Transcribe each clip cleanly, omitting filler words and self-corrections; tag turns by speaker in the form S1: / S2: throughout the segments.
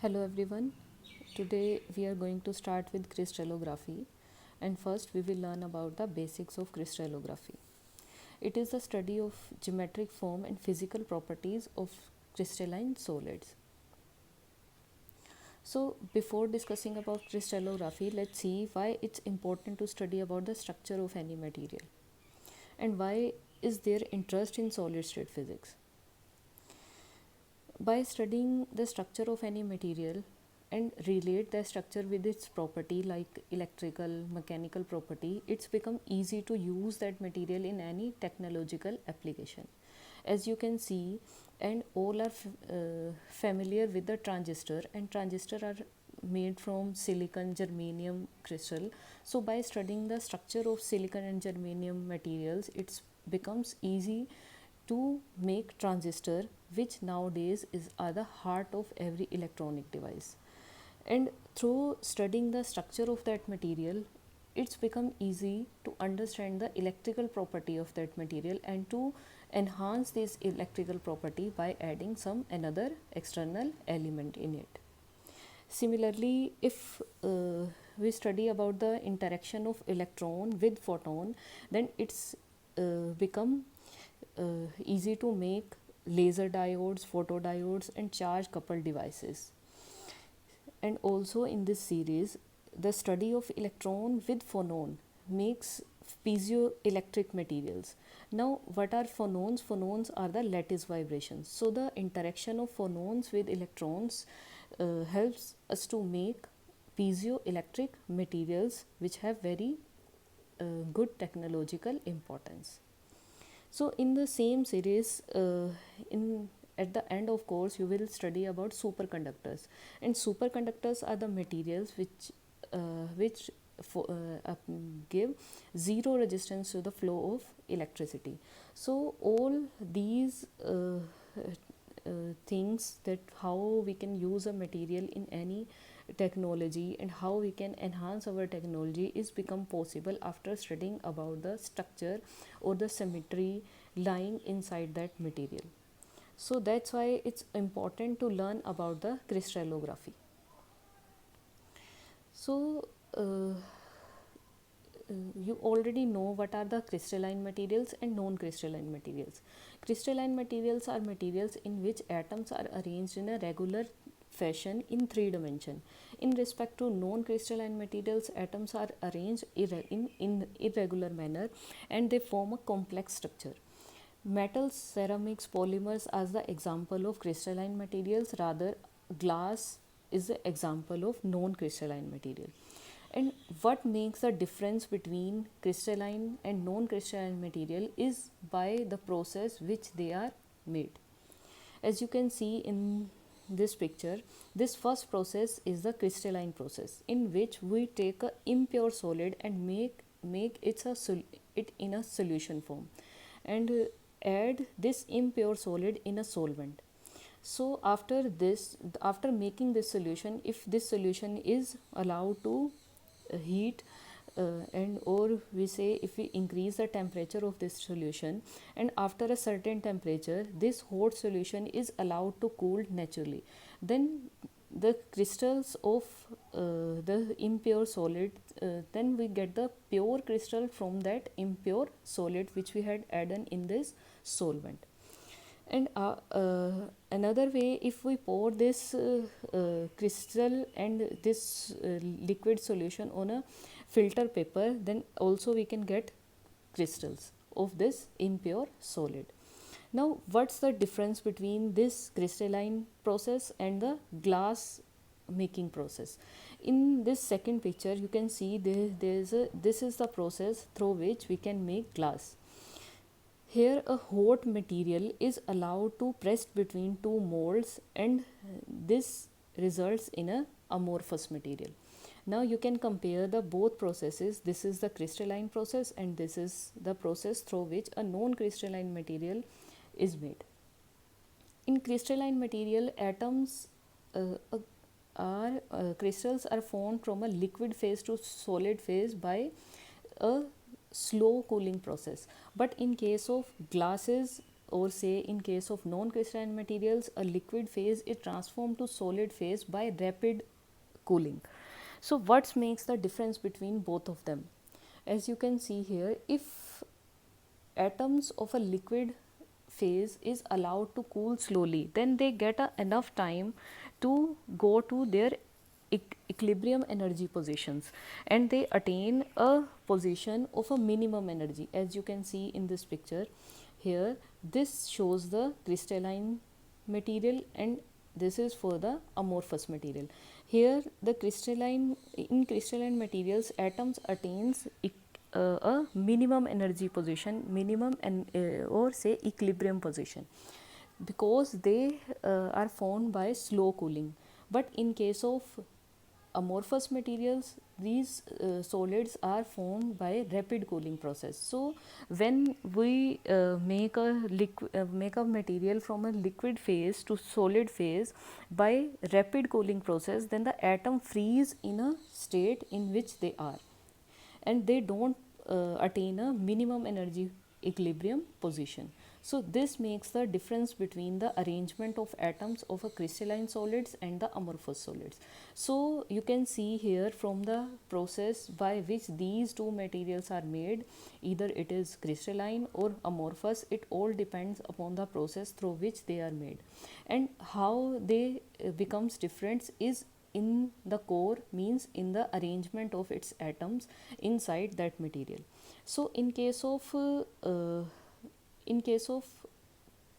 S1: Hello everyone. Today we are going to start with crystallography, and first we will learn about the basics of crystallography. It is the study of geometric form and physical properties of crystalline solids. So before discussing about crystallography, let's see why it's important to study about the structure of any material and why is there interest in solid state physics. By studying the structure of any material and relate the structure with its property like electrical, mechanical property, it's become easy to use that material in any technological application. As you can see, and all are familiar with the transistor, and transistor are made from silicon germanium crystal. So by studying the structure of silicon and germanium materials, it becomes easy to make transistor, which nowadays are the heart of every electronic device. And through studying the structure of that material, it's become easy to understand the electrical property of that material and to enhance this electrical property by adding some another external element in it. Similarly, if we study about the interaction of electron with photon, then it's become easy to make laser diodes, photodiodes, and charge coupled devices. And also in this series, the study of electron with phonon makes piezoelectric materials. Now, what are phonons? Phonons are the lattice vibrations. So, the interaction of phonons with electrons helps us to make piezoelectric materials which have very good technological importance. So in the same series, in at the end of course you will study about superconductors, and superconductors are the materials which give zero resistance to the flow of electricity. So all these things, that how we can use a material in any technology and how we can enhance our technology is become possible after studying about the structure or the symmetry lying inside that material. So that's why it's important to learn about the crystallography. So you already know what are the crystalline materials and non-crystalline materials. Crystalline materials are materials in which atoms are arranged in a regular fashion in three dimension. In respect to non-crystalline materials, atoms are arranged in irregular manner and they form a complex structure. Metals, ceramics, polymers as the example of crystalline materials, rather glass is the example of non-crystalline material. And what makes the difference between crystalline and non-crystalline material is by the process which they are made. As you can see in this picture, this first process is the crystalline process, in which we take a impure solid and make it in a solution form, and add this impure solid in a solvent. So after making this solution, if this solution is allowed to heat, and or we say if we increase the temperature of this solution, and after a certain temperature this hot solution is allowed to cool naturally, then the crystals of the impure solid, then we get the pure crystal from that impure solid which we had added in this solvent. And another way, if we pour this crystal and this liquid solution on a filter paper, then also we can get crystals of this impure solid. Now what's the difference between this crystalline process and the glass making process? In this second picture you can see this is the process through which we can make glass. Here a hot material is allowed to press between two molds, and this results in a amorphous material. Now you can compare the both processes. This is the crystalline process and this is the process through which a non-crystalline material is made. In crystalline material, atoms crystals are formed from a liquid phase to solid phase by a slow cooling process. But in case of glasses or say in case of non-crystalline materials, a liquid phase is transformed to solid phase by rapid cooling. So what makes the difference between both of them? As you can see here, if atoms of a liquid phase is allowed to cool slowly, then they get enough time to go to their equilibrium energy positions, and they attain a position of a minimum energy. As you can see in this picture here, this shows the crystalline material and this is for the amorphous material. Here the in crystalline materials, atoms attains a minimum energy position, minimum and or say equilibrium position, because they are formed by slow cooling. But in case of amorphous materials, these solids are formed by rapid cooling process. So when we make a material from a liquid phase to solid phase by rapid cooling process, then the atom freeze in a state in which they are, and they don't attain a minimum energy equilibrium position. So this makes the difference between the arrangement of atoms of a crystalline solids and the amorphous solids. So you can see here from the process by which these two materials are made, either it is crystalline or amorphous, it all depends upon the process through which they are made, and how they becomes different is in the core, means in the arrangement of its atoms inside that material. So in case of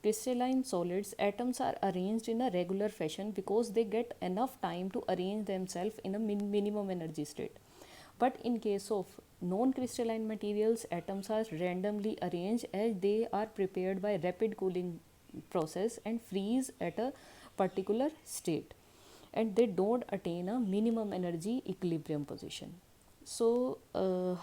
S1: crystalline solids, atoms are arranged in a regular fashion because they get enough time to arrange themselves in a minimum energy state. But in case of non-crystalline materials, atoms are randomly arranged as they are prepared by rapid cooling process and freeze at a particular state, and they don't attain a minimum energy equilibrium position. So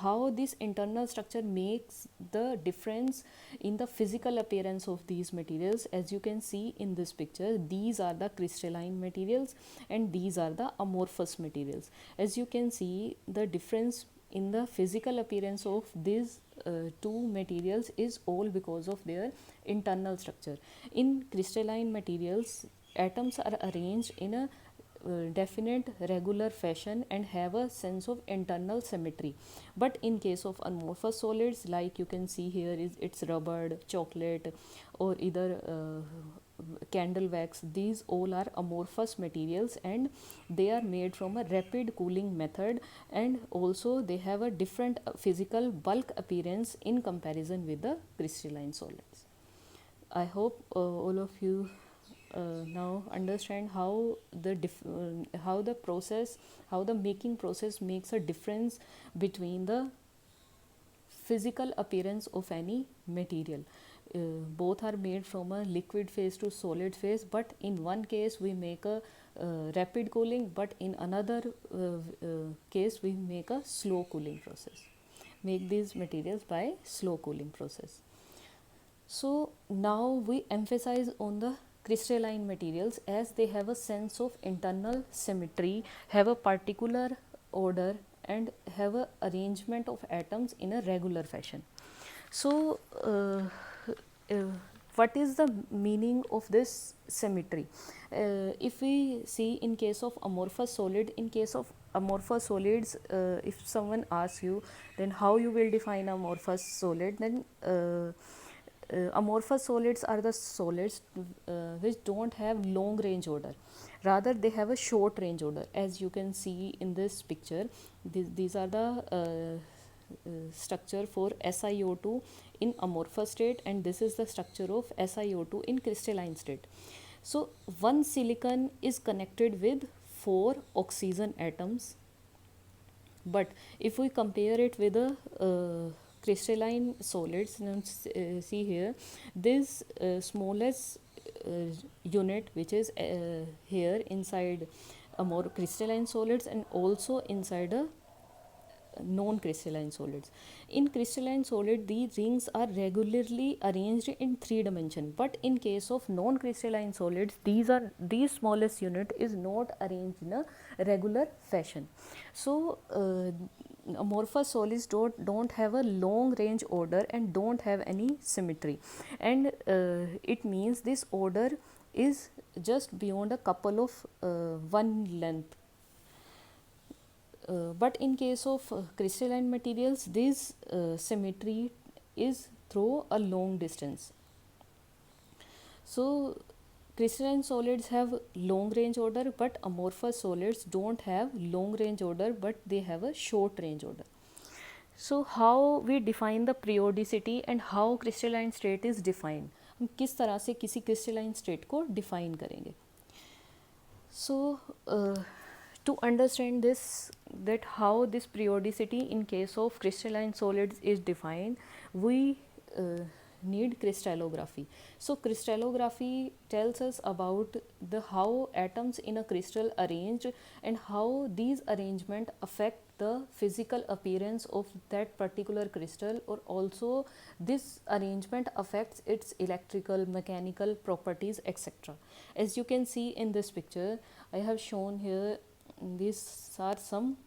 S1: how this internal structure makes the difference in the physical appearance of these materials? As you can see in this picture, these are the crystalline materials and these are the amorphous materials. As you can see, the difference in the physical appearance of these two materials is all because of their internal structure. In crystalline materials, atoms are arranged in a definite regular fashion and have a sense of internal symmetry. But in case of amorphous solids, like you can see here, is it's rubber, chocolate, or either candle wax, these all are amorphous materials and they are made from a rapid cooling method, and also they have a different physical bulk appearance in comparison with the crystalline solids. I hope all of you now understand how the process, how the making process makes a difference between the physical appearance of any material. Both are made from a liquid phase to solid phase, but in one case we make a rapid cooling, but in another case we make a slow cooling process, make these materials by slow cooling process. So now we emphasize on the crystalline materials as they have a sense of internal symmetry, have a particular order, and have a arrangement of atoms in a regular fashion. So what is the meaning of this symmetry? If we see in case of amorphous solid, in case of amorphous solids, if someone asks you then how you will define amorphous solid, then amorphous solids are the solids which don't have long range order, rather they have a short range order. As you can see in this picture, these are the structure for SiO2 in amorphous state, and this is the structure of SiO2 in crystalline state. So one silicon is connected with 4 oxygen atoms, but if we compare it with a crystalline solids, see here, this smallest unit which is here inside a more crystalline solids and also inside a non-crystalline solids. In crystalline solid, these rings are regularly arranged in 3 dimension, but in case of non-crystalline solids, these smallest unit is not arranged in a regular fashion. So amorphous solids don't have a long range order and don't have any symmetry, and it means this order is just beyond a couple of one length. But in case of crystalline materials, this symmetry is through a long distance. So crystalline solids have long range order, but amorphous solids don't have long range order, but they have a short range order. So how we define the periodicity and how crystalline state is defined, हम किस तरह से किसी crystalline state को define करेंगे. So to understand this, that how this periodicity in case of crystalline solids is defined, we need crystallography. So crystallography tells us about the how atoms in a crystal arranged and how these arrangement affect the physical appearance of that particular crystal, or also this arrangement affects its electrical, mechanical properties, etc. As you can see in this picture, I have shown here these are some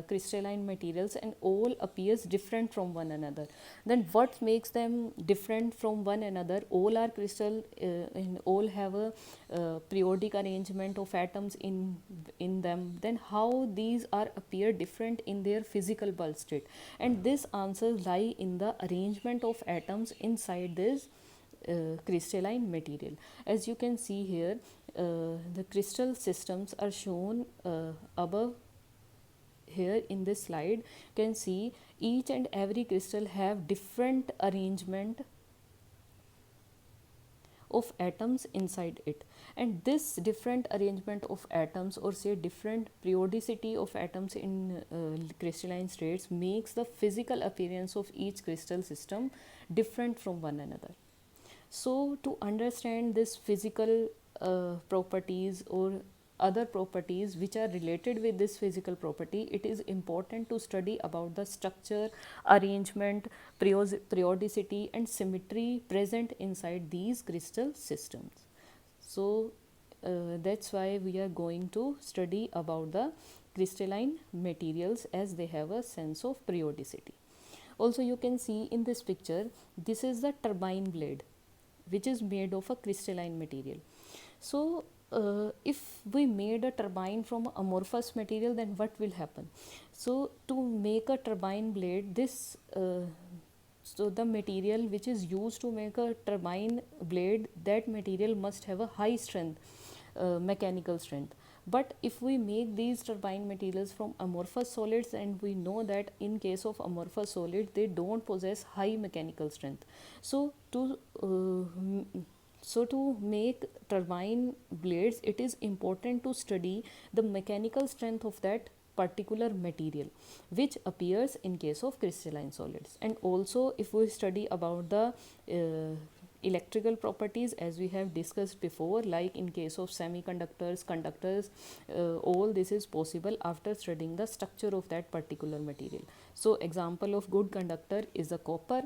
S1: crystalline materials and all appears different from one another. Then what makes them different from one another? All are crystal and all have a periodic arrangement of atoms in them. Then how these are appear different in their physical bulk state? And this answers lie in the arrangement of atoms inside this crystalline material. As you can see here, the crystal systems are shown above here in this slide. You can see each and every crystal have different arrangement of atoms inside it, and this different arrangement of atoms, or say different periodicity of atoms in crystalline states, makes the physical appearance of each crystal system different from one another. So to understand this physical properties or other properties which are related with this physical property, it is important to study about the structure, arrangement, periodicity and symmetry present inside these crystal systems. So that's why we are going to study about the crystalline materials, as they have a sense of periodicity. Also you can see in this picture, this is the turbine blade which is made of a crystalline material. So if we made a turbine from amorphous material, then what will happen? So to make a turbine blade, this so the material which is used to make a turbine blade, that material must have a high strength, mechanical strength. But if we make these turbine materials from amorphous solids, and we know that in case of amorphous solids, they don't possess high mechanical strength. So to make turbine blades, it is important to study the mechanical strength of that particular material which appears in case of crystalline solids. And also if we study about the electrical properties, as we have discussed before, like in case of semiconductors, conductors, all this is possible after studying the structure of that particular material. So example of good conductor is the copper,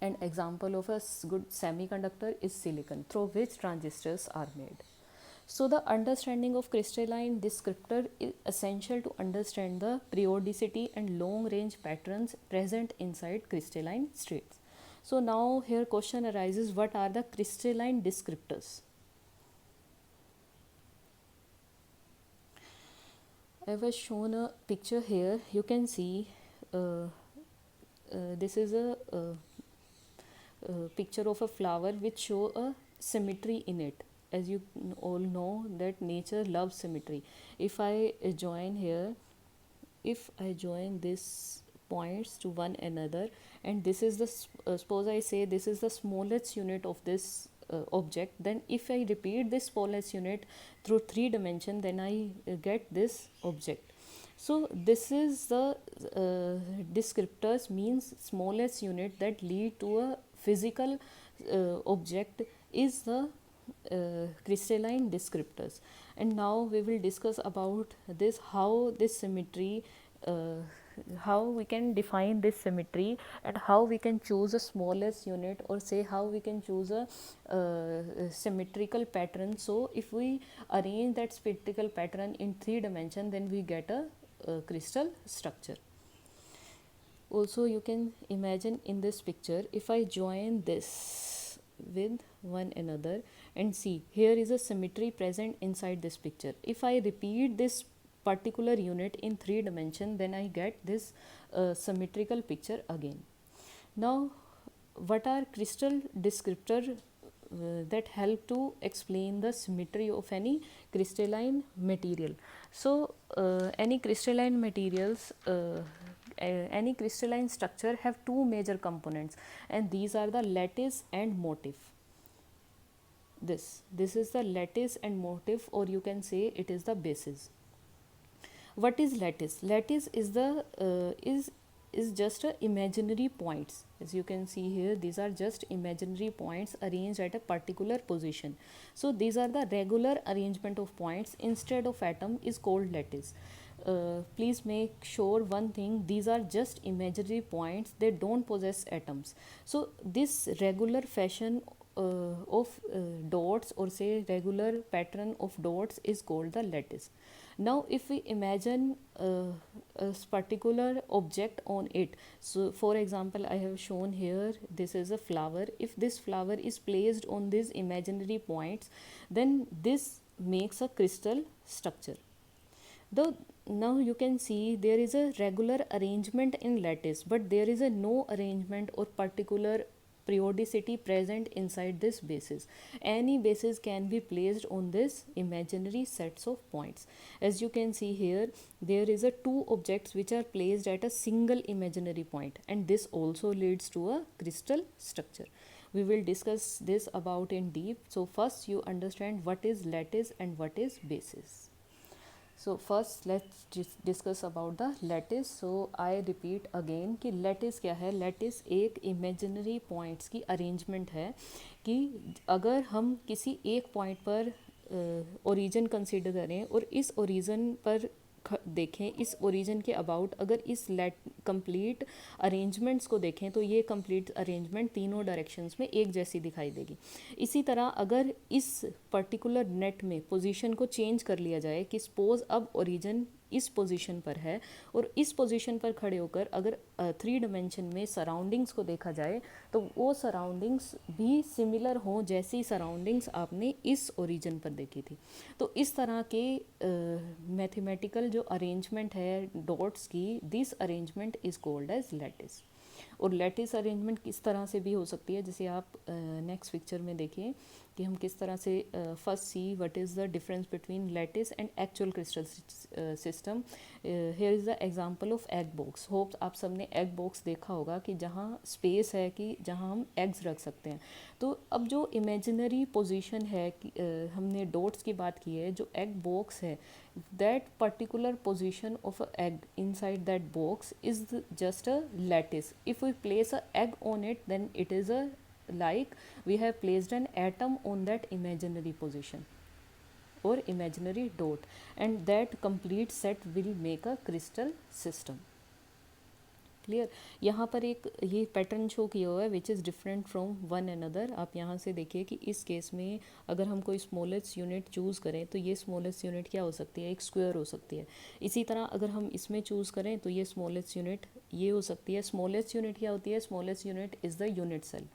S1: and example of a good semiconductor is silicon, through which transistors are made. So the understanding of crystalline descriptor is essential to understand the periodicity and long range patterns present inside crystalline states. So now here question arises, what are the crystalline descriptors? I was shown a picture here. You can see this is a picture of a flower which show a symmetry in it. As you all know that nature loves symmetry. If I join here, if I join these points to one another, and this is the suppose I say this is the smallest unit of this object, then if I repeat this smallest unit through 3 dimension, then I get this object. So this is the descriptors, means smallest unit that lead to a physical object is the crystalline descriptors. And now we will discuss about this, how this symmetry, how we can define this symmetry, and how we can choose a smallest unit, or say how we can choose a symmetrical pattern. So if we arrange that symmetrical pattern in 3 dimension, then we get a crystal structure. Also you can imagine in this picture, if I join this with one another and see, here is a symmetry present inside this picture. If I repeat this particular unit in 3 dimension, then I get this symmetrical picture again. Now what are crystal descriptor that help to explain the symmetry of any crystalline material? So any crystalline materials, any crystalline structure have two major components, and these are the lattice and motif. This is the lattice and motif, or you can say it is the basis. What is lattice? Lattice is the is just a imaginary points. As you can see here, these are just imaginary points arranged at a particular position. So these are the regular arrangement of points instead of atom is called lattice. Please make sure one thing, these are just imaginary points, they don't possess atoms. So this regular fashion of dots, or say regular pattern of dots, is called the lattice. Now if we imagine a particular object on it, so for example I have shown here, this is a flower. If this flower is placed on these imaginary points, then this makes a crystal structure. Though now you can see there is a regular arrangement in lattice, but there is a no arrangement or particular periodicity present inside this basis. Any basis can be placed on this imaginary sets of points. As you can see here, there is a two objects which are placed at a single imaginary point, and this also leads to a crystal structure. We will discuss this about in deep. So first you understand what is lattice and what is basis. So first let's discuss about the lattice. So I repeat again कि lattice क्या है? lattice एक imaginary points की arrangement है कि अगर हम किसी एक point पर origin consider करें और इस origin पर देखें, इस ओरिजिन के अबाउट अगर इस कंप्लीट अरेंजमेंट्स को देखें तो ये कंप्लीट अरेंजमेंट तीनों डायरेक्शंस में एक जैसी दिखाई देगी. इसी तरह अगर इस पर्टिकुलर नेट में पोजीशन को चेंज कर लिया जाए कि सपोज अब ओरिजिन इस पोजीशन पर है और इस पोजीशन पर खड़े होकर अगर 3 डायमेंशन में सराउंडिंग्स को देखा जाए तो वो सराउंडिंग्स भी सिमिलर हों जैसी सराउंडिंग्स आपने इस ओरिजिन पर देखी थी. तो इस तरह के मैथमेटिकल जो अरेंजमेंट है डॉट्स की, this arrangement is called as lattice. और लैटिस अरेंजमेंट किस तरह से भी हो सकती है, जैसे आप नेक्स्ट पिक्चर में देखिए कि हम किस तरह से first see what is the difference between lattice and actual crystal system. Here is the example of egg box. Hope आप सबने एग बॉक्स देखा होगा कि जहाँ स्पेस है कि जहाँ हम एग्स रख सकते हैं. तो अब जो इमेजिनरी पोजीशन है हमने डॉट्स की बात की है, जो एग बॉक्स है that particular position of a egg inside that box is just a lattice. If we place a egg on it, then it is a like we have placed an atom on that imaginary position or imaginary dot, and that complete set will make a crystal system. Clear. यहाँ पर एक ये pattern show किया हुआ है which is different from one another. आप यहाँ से देखिए कि इस केस में अगर हम कोई स्मॉलेस्ट यूनिट चूज़ करें तो ये स्मॉलेस्ट यूनिट क्या हो सकती है, एक स्क्वायर हो सकती है. इसी तरह अगर हम इसमें चूज़ करें तो ये स्मॉलेस्ट यूनिट ये हो सकती है. स्मॉलेस्ट यूनिट क्या होती है? Smallest unit is the unit cell.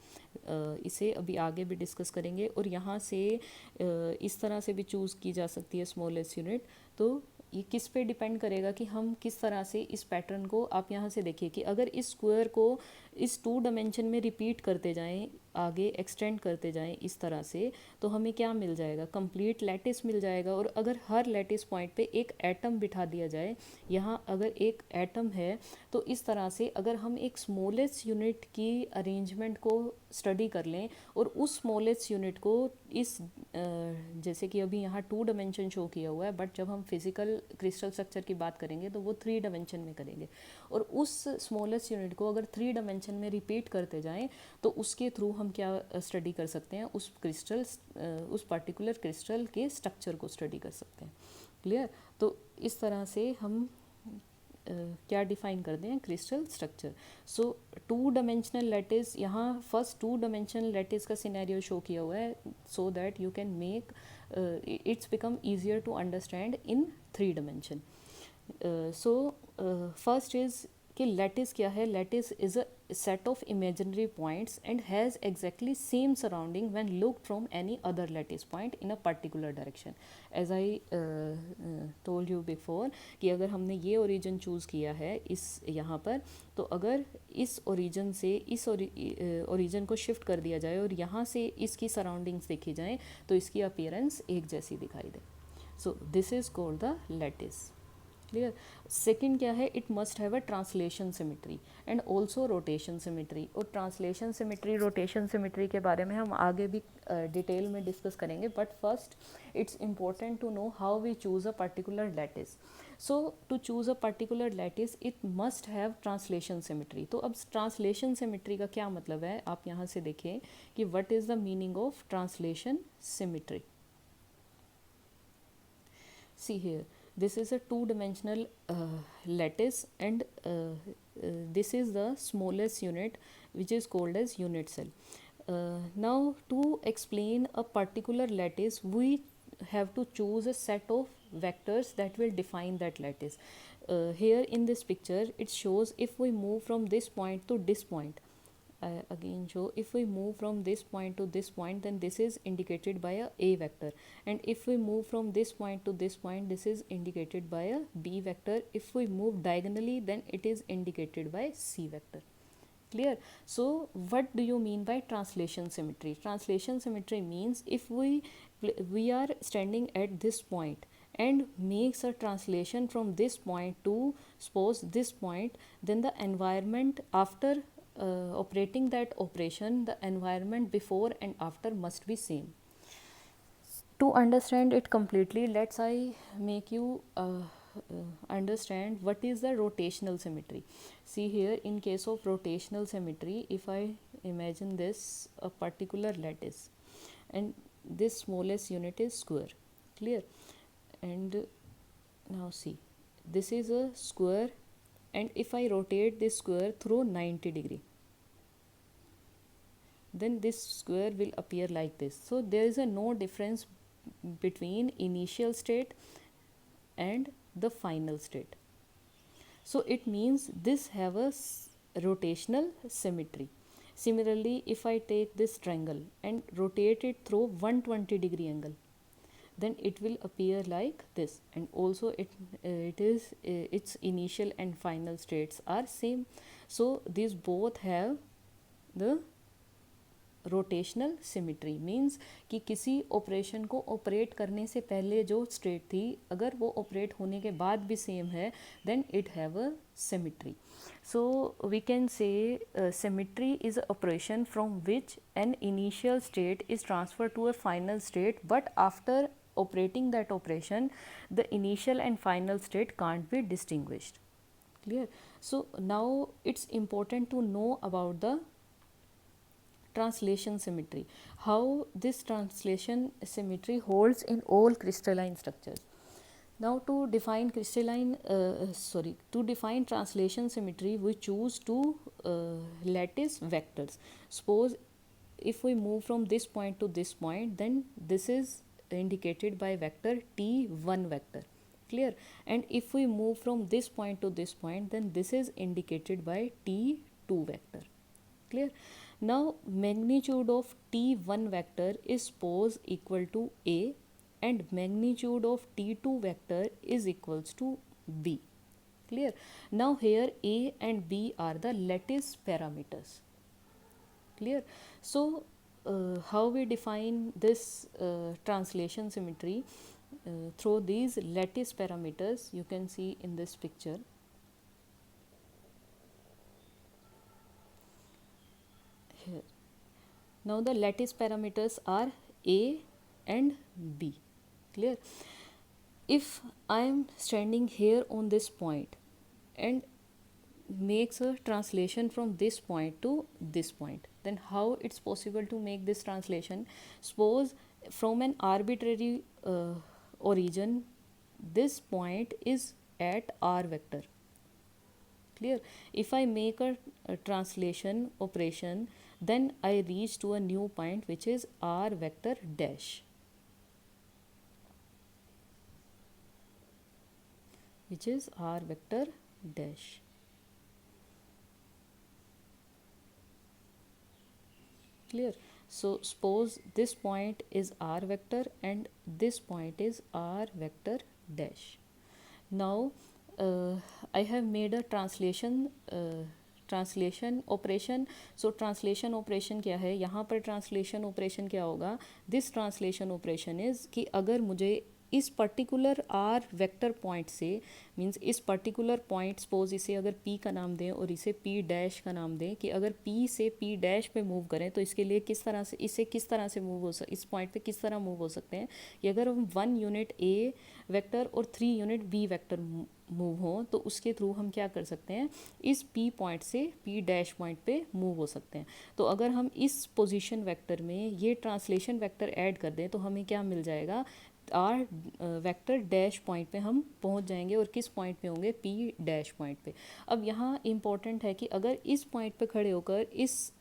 S1: इसे अभी आगे भी डिस्कस करेंगे. और यहाँ से इस तरह से भी चूज़ की जा सकती है स्मॉलेस्ट यूनिट. तो ये किस पे डिपेंड करेगा कि हम किस तरह से इस पैटर्न को, आप यहाँ से देखिए कि अगर इस स्क्वायर को इस 2 डायमेंशन में रिपीट करते जाएं, आगे एक्सटेंड करते जाएं इस तरह से, तो हमें क्या मिल जाएगा? कंप्लीट लैटिस मिल जाएगा. और अगर हर लैटिस पॉइंट पे एक एटम बिठा दिया जाए, यहाँ अगर एक एटम है तो इस तरह से अगर हम एक स्मॉलेस्ट यूनिट की अरेंजमेंट को स्टडी कर लें और उस स्मॉलेस्ट यूनिट को इस जैसे कि अभी यहाँ 2 डायमेंशन शो किया हुआ है, बट जब हम फिजिकल क्रिस्टल स्ट्रक्चर की बात करेंगे तो वो 3 डायमेंशन में करेंगे. और उस स्मॉलेस्ट यूनिट को अगर 3 डायमेंशन में रिपीट करते जाएं तो उसके थ्रू हम क्या स्टडी कर सकते हैं? उस क्रिस्टल उस पर्टिकुलर क्रिस्टल के स्ट्रक्चर को स्टडी कर सकते हैं. क्लियर. तो इस तरह से हम क्या डिफाइन करते हैं? Crystal structure. So 2 dimensional lattice, यहाँ फर्स्ट 2 डायमेंशनल लैटिस का सिनेरियो शो किया हुआ है so that you can make its become easier to understand in 3 dimension. So first is कि लैटिस क्या है. Lattice is a set of imaginary points and has exactly same surrounding when looked from any other lattice point in a particular direction. As I told you before कि अगर हमने ये origin choose किया है इस यहाँ पर, तो अगर इस ओरिजिन से इस ओरिजिन को शिफ्ट कर दिया जाए और यहाँ से इसकी सराउंडिंग्स देखी जाए तो इसकी अपीयरेंस एक जैसी दिखाई दे. So this is called the lattice. Clear. Second क्या है, it must have a translation symmetry and also rotation symmetry. और ट्रांसलेशन सिमेट्री रोटेशन सिमेट्री के बारे में हम आगे भी डिटेल में डिस्कस करेंगे, but first it's important to know how we choose a particular lattice. So to choose a particular lattice it must have translation symmetry. तो अब ट्रांसलेशन सिमेट्री का क्या मतलब है, आप यहाँ से देखें कि what is the meaning of translation symmetry. See here, this is a two-dimensional lattice and this is the smallest unit which is called as unit cell. Now to explain a particular lattice we have to choose a set of vectors that will define that lattice. Here in this picture it shows if we move from this point to this point, again show if we move from this point to this point, then this is indicated by a vector, and if we move from this point to this point, this is indicated by a b vector. If we move diagonally, then it is indicated by c vector. Clear. So what do you mean by translation symmetry? Translation symmetry means if we are standing at this point and makes a translation from this point to suppose this point, then the environment after operating that operation, the environment before and after must be same. To understand it completely, let's I make you understand what is the rotational symmetry. See here, in case of rotational symmetry, if I imagine this a particular lattice and this smallest unit is square. Clear. And now see, this is a square, and if I rotate this square through 90 degree, then this square will appear like this. So there is a no difference between initial state and the final state. So it means this have a rotational symmetry. Similarly, if I take this triangle and rotate it through 120 degree angle, then it will appear like this, and also its initial and final states are same. So these both have the rotational symmetry. Means कि किसी operation को operate करने से पहले जो state थी, अगर वो ऑपरेट होने के बाद भी सेम है, then it have a symmetry. So we can say symmetry is a operation from which an initial state is transfer to a final state, but after operating that operation the initial and final state can't be distinguished. Clear. So now it's important to know about the translation symmetry, how this translation symmetry holds in all crystalline structures. Now to define to define translation symmetry, we choose two lattice vectors. Suppose if we move from this point to this point, then this is indicated by vector t1 vector. Clear. And if we move from this point to this point, then this is indicated by t2 vector. Clear. Now magnitude of t1 vector is suppose equal to a, and magnitude of t2 vector is equals to b. Clear. Now here a and b are the lattice parameters. Clear. So how we define this translation symmetry through these lattice parameters, you can see in this picture. Here. Now the lattice parameters are a and b. Clear. If I am standing here on this point and makes a translation from this point to this point, then how it's possible to make this translation? Suppose from an arbitrary origin, this point is at r vector. Clear. If I make a translation operation, then I reach to a new point which is r vector dash. which is r vector dash. Clear? So suppose this point is r vector and this point is r vector dash. Now I have made a translation operation. So translation operation क्या है, यहाँ पर translation operation क्या होगा, this translation operation is कि अगर मुझे इस पर्टिकुलर आर वेक्टर पॉइंट से, मींस इस पर्टिकुलर पॉइंट, सपोज इसे अगर पी का नाम दें और इसे पी डैश का नाम दें, कि अगर पी से पी डैश पे मूव करें तो इसके लिए किस तरह से, इसे किस तरह से मूव हो इस पॉइंट पे किस तरह मूव हो सकते हैं, कि अगर हम 1 यूनिट ए वेक्टर और 3 यूनिट बी वेक्टर मूव हो तो उसके थ्रू हम क्या कर सकते हैं, इस पी पॉइंट से पी डैश पॉइंट पे मूव हो सकते हैं. तो अगर हम इस पोजीशन वेक्टर में ये ट्रांसलेशन वेक्टर ऐड कर दें तो हमें क्या मिल जाएगा, आर वेक्टर डैश पॉइंट पे हम पहुंच जाएंगे. और किस पॉइंट पे होंगे, पी डैश पॉइंट पे. अब यहाँ इम्पॉर्टेंट है कि अगर इस पॉइंट पे खड़े होकर इस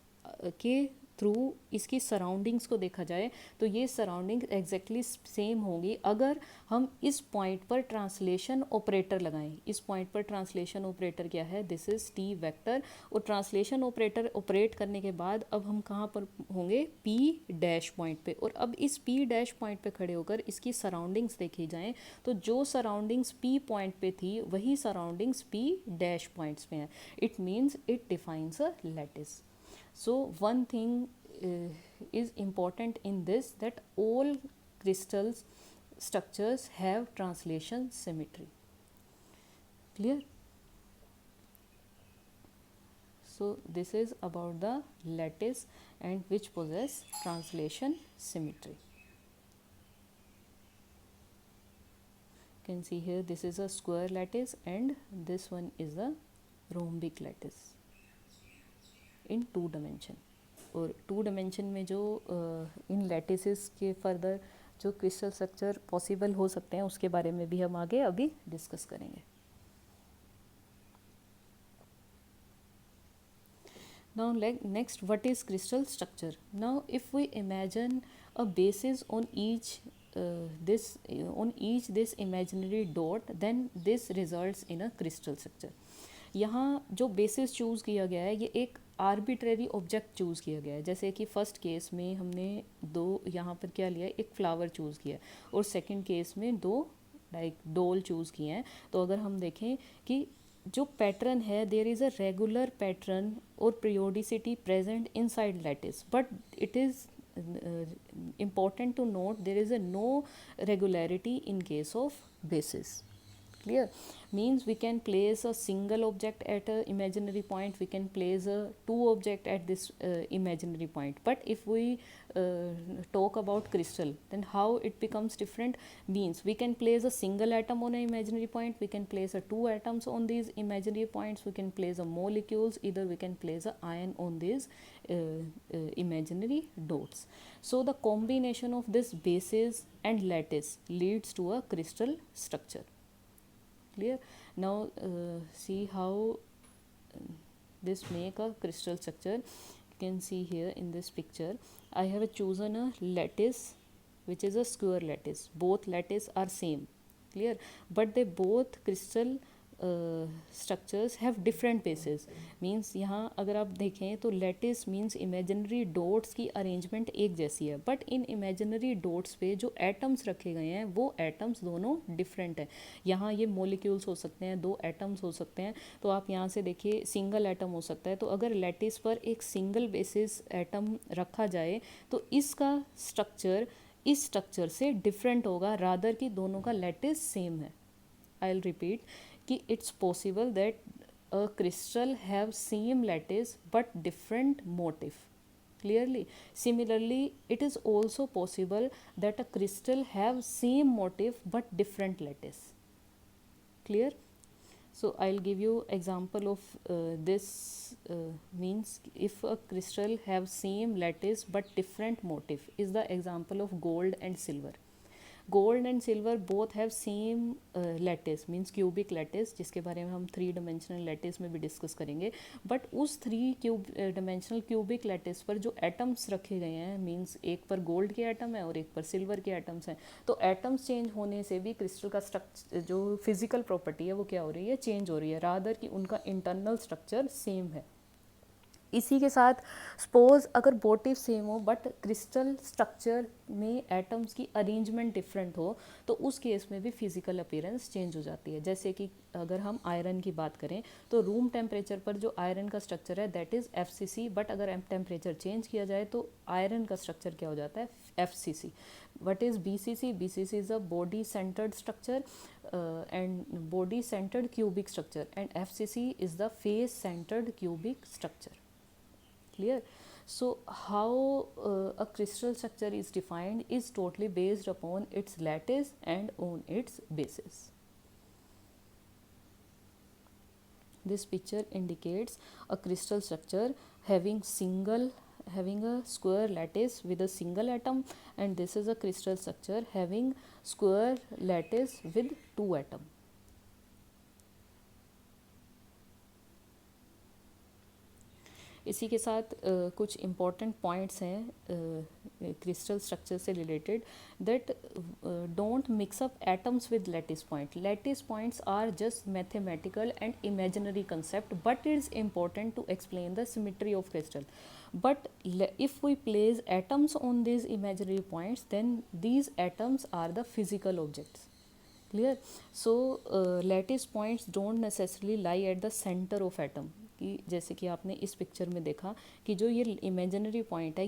S1: के थ्रू इसकी सराउंडिंग्स को देखा जाए तो ये सराउंडिंग एग्जैक्टली सेम होंगी अगर हम इस पॉइंट पर ट्रांसलेशन ऑपरेटर लगाएं. इस पॉइंट पर ट्रांसलेशन ऑपरेटर क्या है, दिस इज टी वेक्टर. और ट्रांसलेशन ऑपरेटर ऑपरेट करने के बाद अब हम कहाँ पर होंगे, पी डैश पॉइंट पे. और अब इस पी डैश पॉइंट पे खड़े होकर इसकी सराउंडिंग्स देखी जाएं तो जो सराउंडिंग्स पी पॉइंट पे थी वही सराउंडिंग्स पी डैश पॉइंट्स पे हैं. It means it defines a lattice. So one thing is important in this, that all crystals structures have translation symmetry. Clear? So this is about the lattice and which possess translation symmetry. You can see here this is a square lattice and this one is a rhombic lattice in 2 dimension. और 2 dimension में जो इन lattices के further जो crystal structure possible हो सकते हैं उसके बारे में भी हम आगे अभी डिस्कस करेंगे. Now next, what is crystal structure? Now if we imagine a basis on each this imaginary dot, then this results in a crystal structure. यहाँ जो बेसिस चूज़ किया गया है ये एक आर्बिट्रेरी ऑब्जेक्ट चूज़ किया गया है. जैसे कि फर्स्ट केस में हमने 2 यहाँ पर क्या लिया, एक फ्लावर चूज़ किया और सेकंड केस में 2 लाइक डोल चूज़ किए हैं. तो अगर हम देखें कि जो पैटर्न है, there is a regular pattern और periodicity present inside lattice, but it is important to note there is a no regularity in case of basis. Clear? Means we can place a single object at a imaginary point, we can place a 2 object at this imaginary point. But if we talk about crystal, then how it becomes different, means we can place a single atom on an imaginary point, we can place a 2 atoms on these imaginary points, we can place a molecules, either we can place a ion on these imaginary dots. So the combination of this basis and lattice leads to a crystal structure. Clear? Now see how this make a crystal structure. You can see here in this picture I have chosen a lattice which is a square lattice. Both lattice are same. Clear? But they both crystal structures have different basis. Means यहाँ अगर आप देखें तो lattice means imaginary dots की arrangement एक जैसी है, but in imaginary dots पे जो एटम्स रखे गए हैं वो एटम्स दोनों डिफरेंट हैं. यहाँ ये मोलिक्यूल्स हो सकते हैं, 2 एटम्स हो सकते हैं. तो आप यहाँ से देखिए सिंगल एटम हो सकता है. तो अगर लैटिस पर एक सिंगल बेसिस एटम रखा जाए तो इसका स्ट्रक्चर इस स्ट्रक्चर से डिफरेंट होगा, रादर कि दोनों का लैटिस सेम है. आई विल रिपीट कि it's possible that a crystal have same lattice but different motif. Clearly, similarly it is also possible that a crystal have same motif but different lattice. Clear? So I'll give you example of this. Means if a crystal have same lattice but different motif is the example of gold and silver. Gold and silver both have same lattice, means cubic lattice, जिसके बारे में हम 3 dimensional lattice में भी discuss करेंगे. But उस 3 dimensional cubic lattice पर जो एटम्स रखे गए हैं, मीन्स एक पर गोल्ड के एटम है और एक पर सिल्वर के एटम्स हैं, तो एटम्स चेंज होने से भी क्रिस्टल का स्ट्रक्चर, जो फिजिकल प्रॉपर्टी है वो क्या हो रही है, चेंज हो रही है, रादर कि उनका इंटरनल स्ट्रक्चर सेम है. इसी के साथ सपोज अगर मोटिव सेम हो बट क्रिस्टल स्ट्रक्चर में एटम्स की अरेंजमेंट डिफरेंट हो, तो उस केस में भी फिजिकल अपीयरेंस चेंज हो जाती है. जैसे कि अगर हम आयरन की बात करें तो रूम टेम्परेचर पर जो आयरन का स्ट्रक्चर है दैट इज़ FCC, बट अगर टेम्परेचर चेंज किया जाए तो आयरन का स्ट्रक्चर क्या हो जाता है, FCC. What is BCC? BCC is a body centred structure and body centered cubic structure, and FCC is the face centered cubic structure. Clear? So how a crystal structure is defined is totally based upon its lattice and on its basis. This picture indicates a crystal structure having a square lattice with a single atom, and this is a crystal structure having square lattice with 2 atoms. इसी के साथ कुछ important points हैं crystal structure से related, that don't mix up atoms with lattice point. Lattice points are just mathematical and imaginary concept, but it is important to explain the symmetry of crystal. But if we place atoms on these imaginary points, then these atoms are the physical objects. Clear? So lattice points don't necessarily lie at the center of atom. कि जैसे कि आपने इस picture में देखा कि जो ये इमेजिनरी पॉइंट है,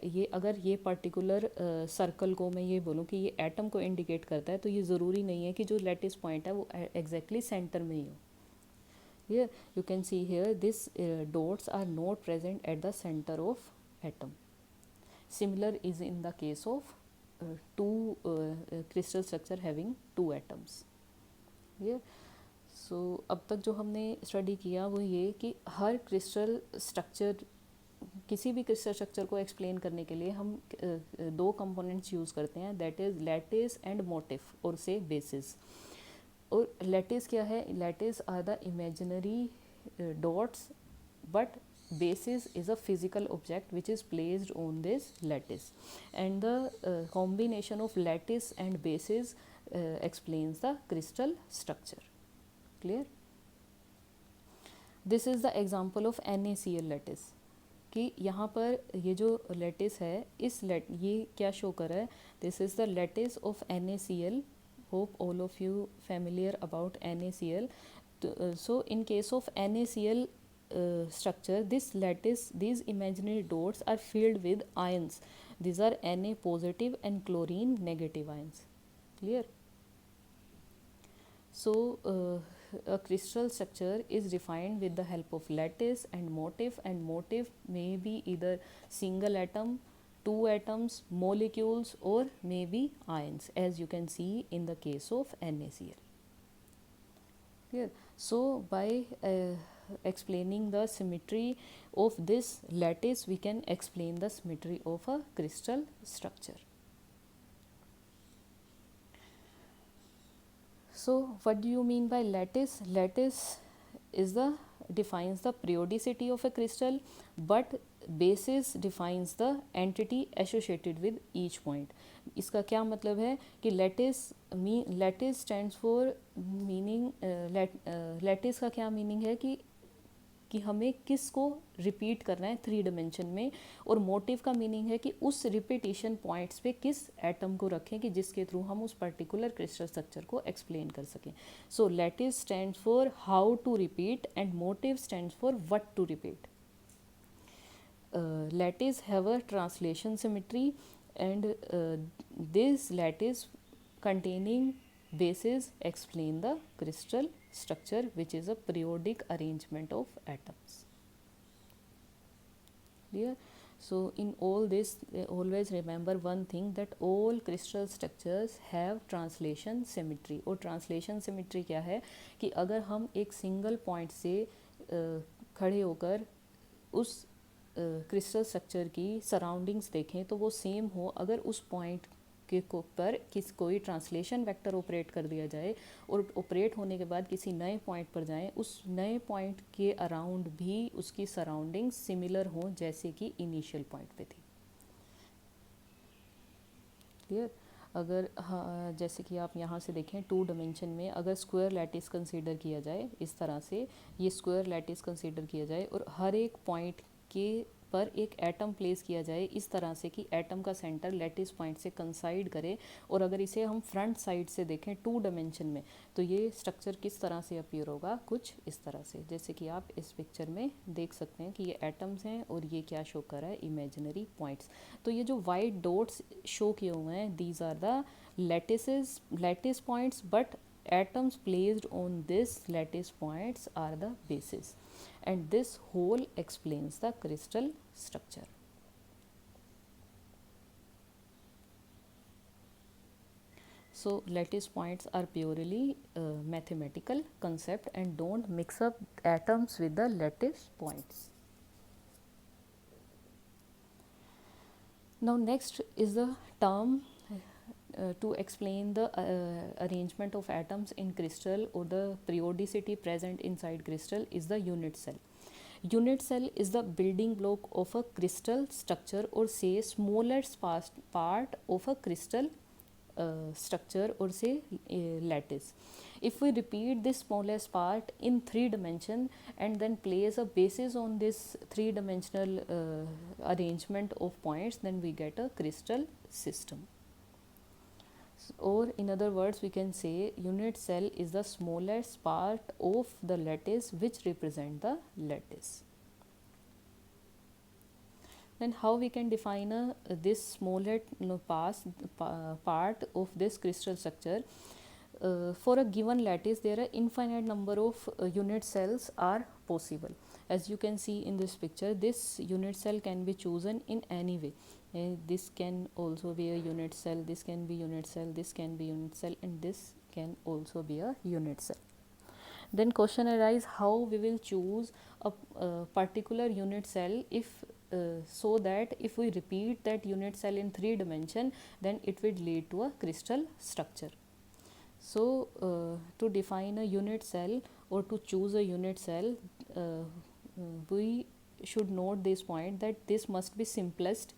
S1: ये अगर ये पर्टिकुलर सर्कल को मैं ये बोलूँ कि ये एटम को इंडिकेट करता है, तो ये ज़रूरी नहीं है कि जो लैटिस पॉइंट है वो एग्जैक्टली सेंटर में ही हो. Here you can see here this dots are not present at the center of atom. Similar is in the case of two crystal structure having 2 atoms. Yeah. So अब तक जो हमने study किया वो ये कि हर क्रिस्टल स्ट्रक्चर, किसी भी क्रिस्टल स्ट्रक्चर को एक्सप्लेन करने के लिए हम 2 कंपोनेंट्स यूज़ करते हैं, that is lattice and motive और से बेसिस. और लैटिस क्या है? Lattice are the imaginary dots, but basis is a physical object which is placed on this lattice, and the combination of lattice and basis explains the crystal structure. Clear? This is the example of NaCl lattice. कि यहाँ पर ये जो lattice है, ये क्या show कर रहा है? This is the lattice of NaCl. Hope all of you familiar about NaCl. So in case of NaCl structure, this lattice, these imaginary dots are filled with ions. These are Na positive and chlorine negative ions. Clear? So a crystal structure is defined with the help of lattice and motif may be either single atom, 2 atoms, molecules, or maybe ions, as you can see in the case of NaCl. Clear? So by explaining the symmetry of this lattice, we can explain the symmetry of a crystal structure. So what do you mean by lattice? Lattice is defines the periodicity of a crystal, but basis defines the entity associated with each point. इसका क्या मतलब है कि lattice stands for meaning, lattice का क्या meaning है कि हमें किस को रिपीट करना है 3 डायमेंशन में, और मोटिव का मीनिंग है कि उस रिपीटिशन पॉइंट्स पे किस एटम को रखें कि जिसके थ्रू हम उस पर्टिकुलर क्रिस्टल स्ट्रक्चर को एक्सप्लेन कर सकें. सो lattice stands for how to repeat and motif stands for what to repeat. Lattice have a translation symmetry, and this lattice containing bases explain the crystal structure, which is a periodic arrangement of atoms. Clear? So in all this, always remember one thing, that all crystal structures have translation symmetry. और translation symmetry क्या है कि अगर हम एक single point से खड़े होकर उस क्रिस्टल स्ट्रक्चर की सराउंडिंग्स देखें तो वो सेम हो अगर उस पॉइंट के पर कोई ट्रांसलेशन वेक्टर ऑपरेट कर दिया जाए और ऑपरेट होने के बाद किसी नए पॉइंट पर जाएं, उस नए पॉइंट के अराउंड भी उसकी सराउंडिंग सिमिलर हो जैसे कि इनिशियल पॉइंट पे थी। क्लियर? अगर हाँ, जैसे कि आप यहाँ से देखें 2 डायमेंशन में अगर स्क्वायर लैटिस कंसीडर किया जाए, इस तरह से ये स्क्वायर लैटिस कंसीडर किया जाए और हर एक पॉइंट के पर एक एटम प्लेस किया जाए इस तरह से कि एटम का सेंटर लैटिस पॉइंट से कंसाइड करे, और अगर इसे हम फ्रंट साइड से देखें 2 डायमेंशन में, तो ये स्ट्रक्चर किस तरह से अपीयर होगा, कुछ इस तरह से, जैसे कि आप इस पिक्चर में देख सकते हैं कि ये एटम्स हैं और ये क्या शो कर रहा है, इमेजिनरी पॉइंट्स। तो ये जो वाइट डॉट्स शो किए हुए हैं, these are the lattice points, but atoms placed on this lattice points are the bases, and this whole explains the crystal structure. So lattice points are purely mathematical concept and don't mix up atoms with the lattice points. Now next is the term to explain the arrangement of atoms in crystal or the periodicity present inside crystal is the unit cell. Unit cell is the building block of a crystal structure, or say smallest part of a crystal structure, or say lattice. If we repeat this smallest part in 3 dimension and then place a basis on this 3-dimensional arrangement of points, then we get a crystal system. Or in other words, we can say unit cell is the smallest part of the lattice which represent the lattice. Then how we can define this smallest part of this crystal structure? For a given lattice, there are infinite number of unit cells are possible. As you can see in this picture, this unit cell can be chosen in any way. This can also be a unit cell, this can be unit cell, this can be unit cell, and this can also be a unit cell. Then question arise, how we will choose a particular unit cell if so that if we repeat that unit cell in 3 dimension, then it will lead to a crystal structure. So to define a unit cell or to choose a unit cell, we should note this point that this must be simplest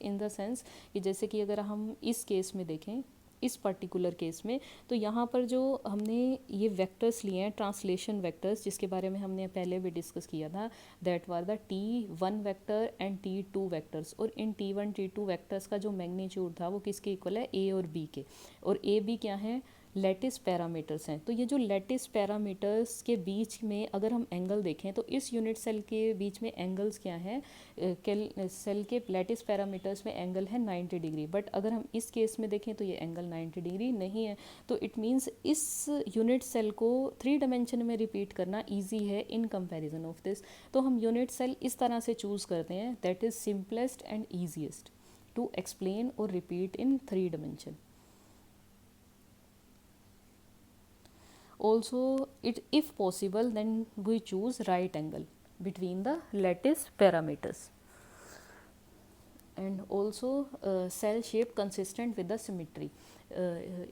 S1: in the sense कि जैसे कि अगर हम इस case में देखें, इस particular case में, तो यहाँ पर जो हमने ये वेक्टर्स लिए हैं ट्रांसलेशन वेक्टर्स, जिसके बारे में हमने पहले भी डिस्कस किया था, that war the T1 vector and T2 vectors, और इन T1 T2 वेक्टर्स का जो मैग्नीट्यूड था वो किसके इक्वल है, A और B के, और A B क्या है, लैटिस पैरामीटर्स हैं। तो ये जो लैटिस पैरामीटर्स के बीच में अगर हम एंगल देखें तो इस यूनिट सेल के बीच में एंगल्स क्या हैं, सेल के लैटिस पैरामीटर्स में एंगल है 90 डिग्री, बट अगर हम इस केस में देखें तो ये एंगल 90 डिग्री नहीं है। तो इट मीन्स इस यूनिट सेल को 3 डायमेंशन में रिपीट करना ईजी है इन कंपेरिजन ऑफ दिस। तो हम यूनिट सेल इस तरह से चूज़ करते हैं, that is simplest and easiest to explain और repeat in 3 dimension. Also, if possible, then we choose right angle between the lattice parameters, and also cell shape consistent with the symmetry.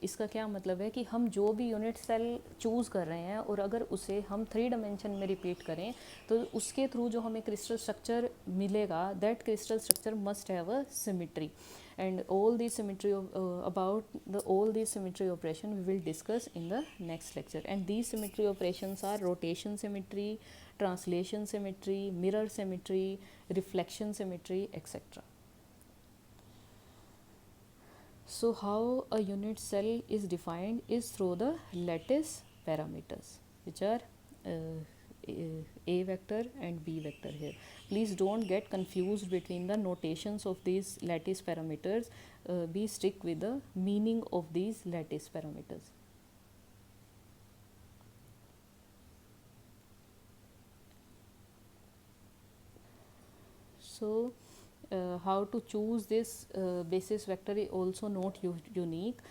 S1: इसका क्या मतलब है कि हम जो भी यूनिट सेल चूज़ कर रहे हैं और अगर उसे हम 3 डायमेंशन में रिपीट करें तो उसके थ्रू जो हमें क्रिस्टल स्ट्रक्चर मिलेगा, that crystal structure must have a symmetry. And all these symmetry all these symmetry operation we will discuss in the next lecture. And these symmetry operations are rotation symmetry, translation symmetry, mirror symmetry, reflection symmetry, etc. So how a unit cell is defined is through the lattice parameters, which are A vector and B vector here. Please don't get confused between the notations of these lattice parameters. Be strict with the meaning of these lattice parameters. So how to choose this basis vector is also not unique.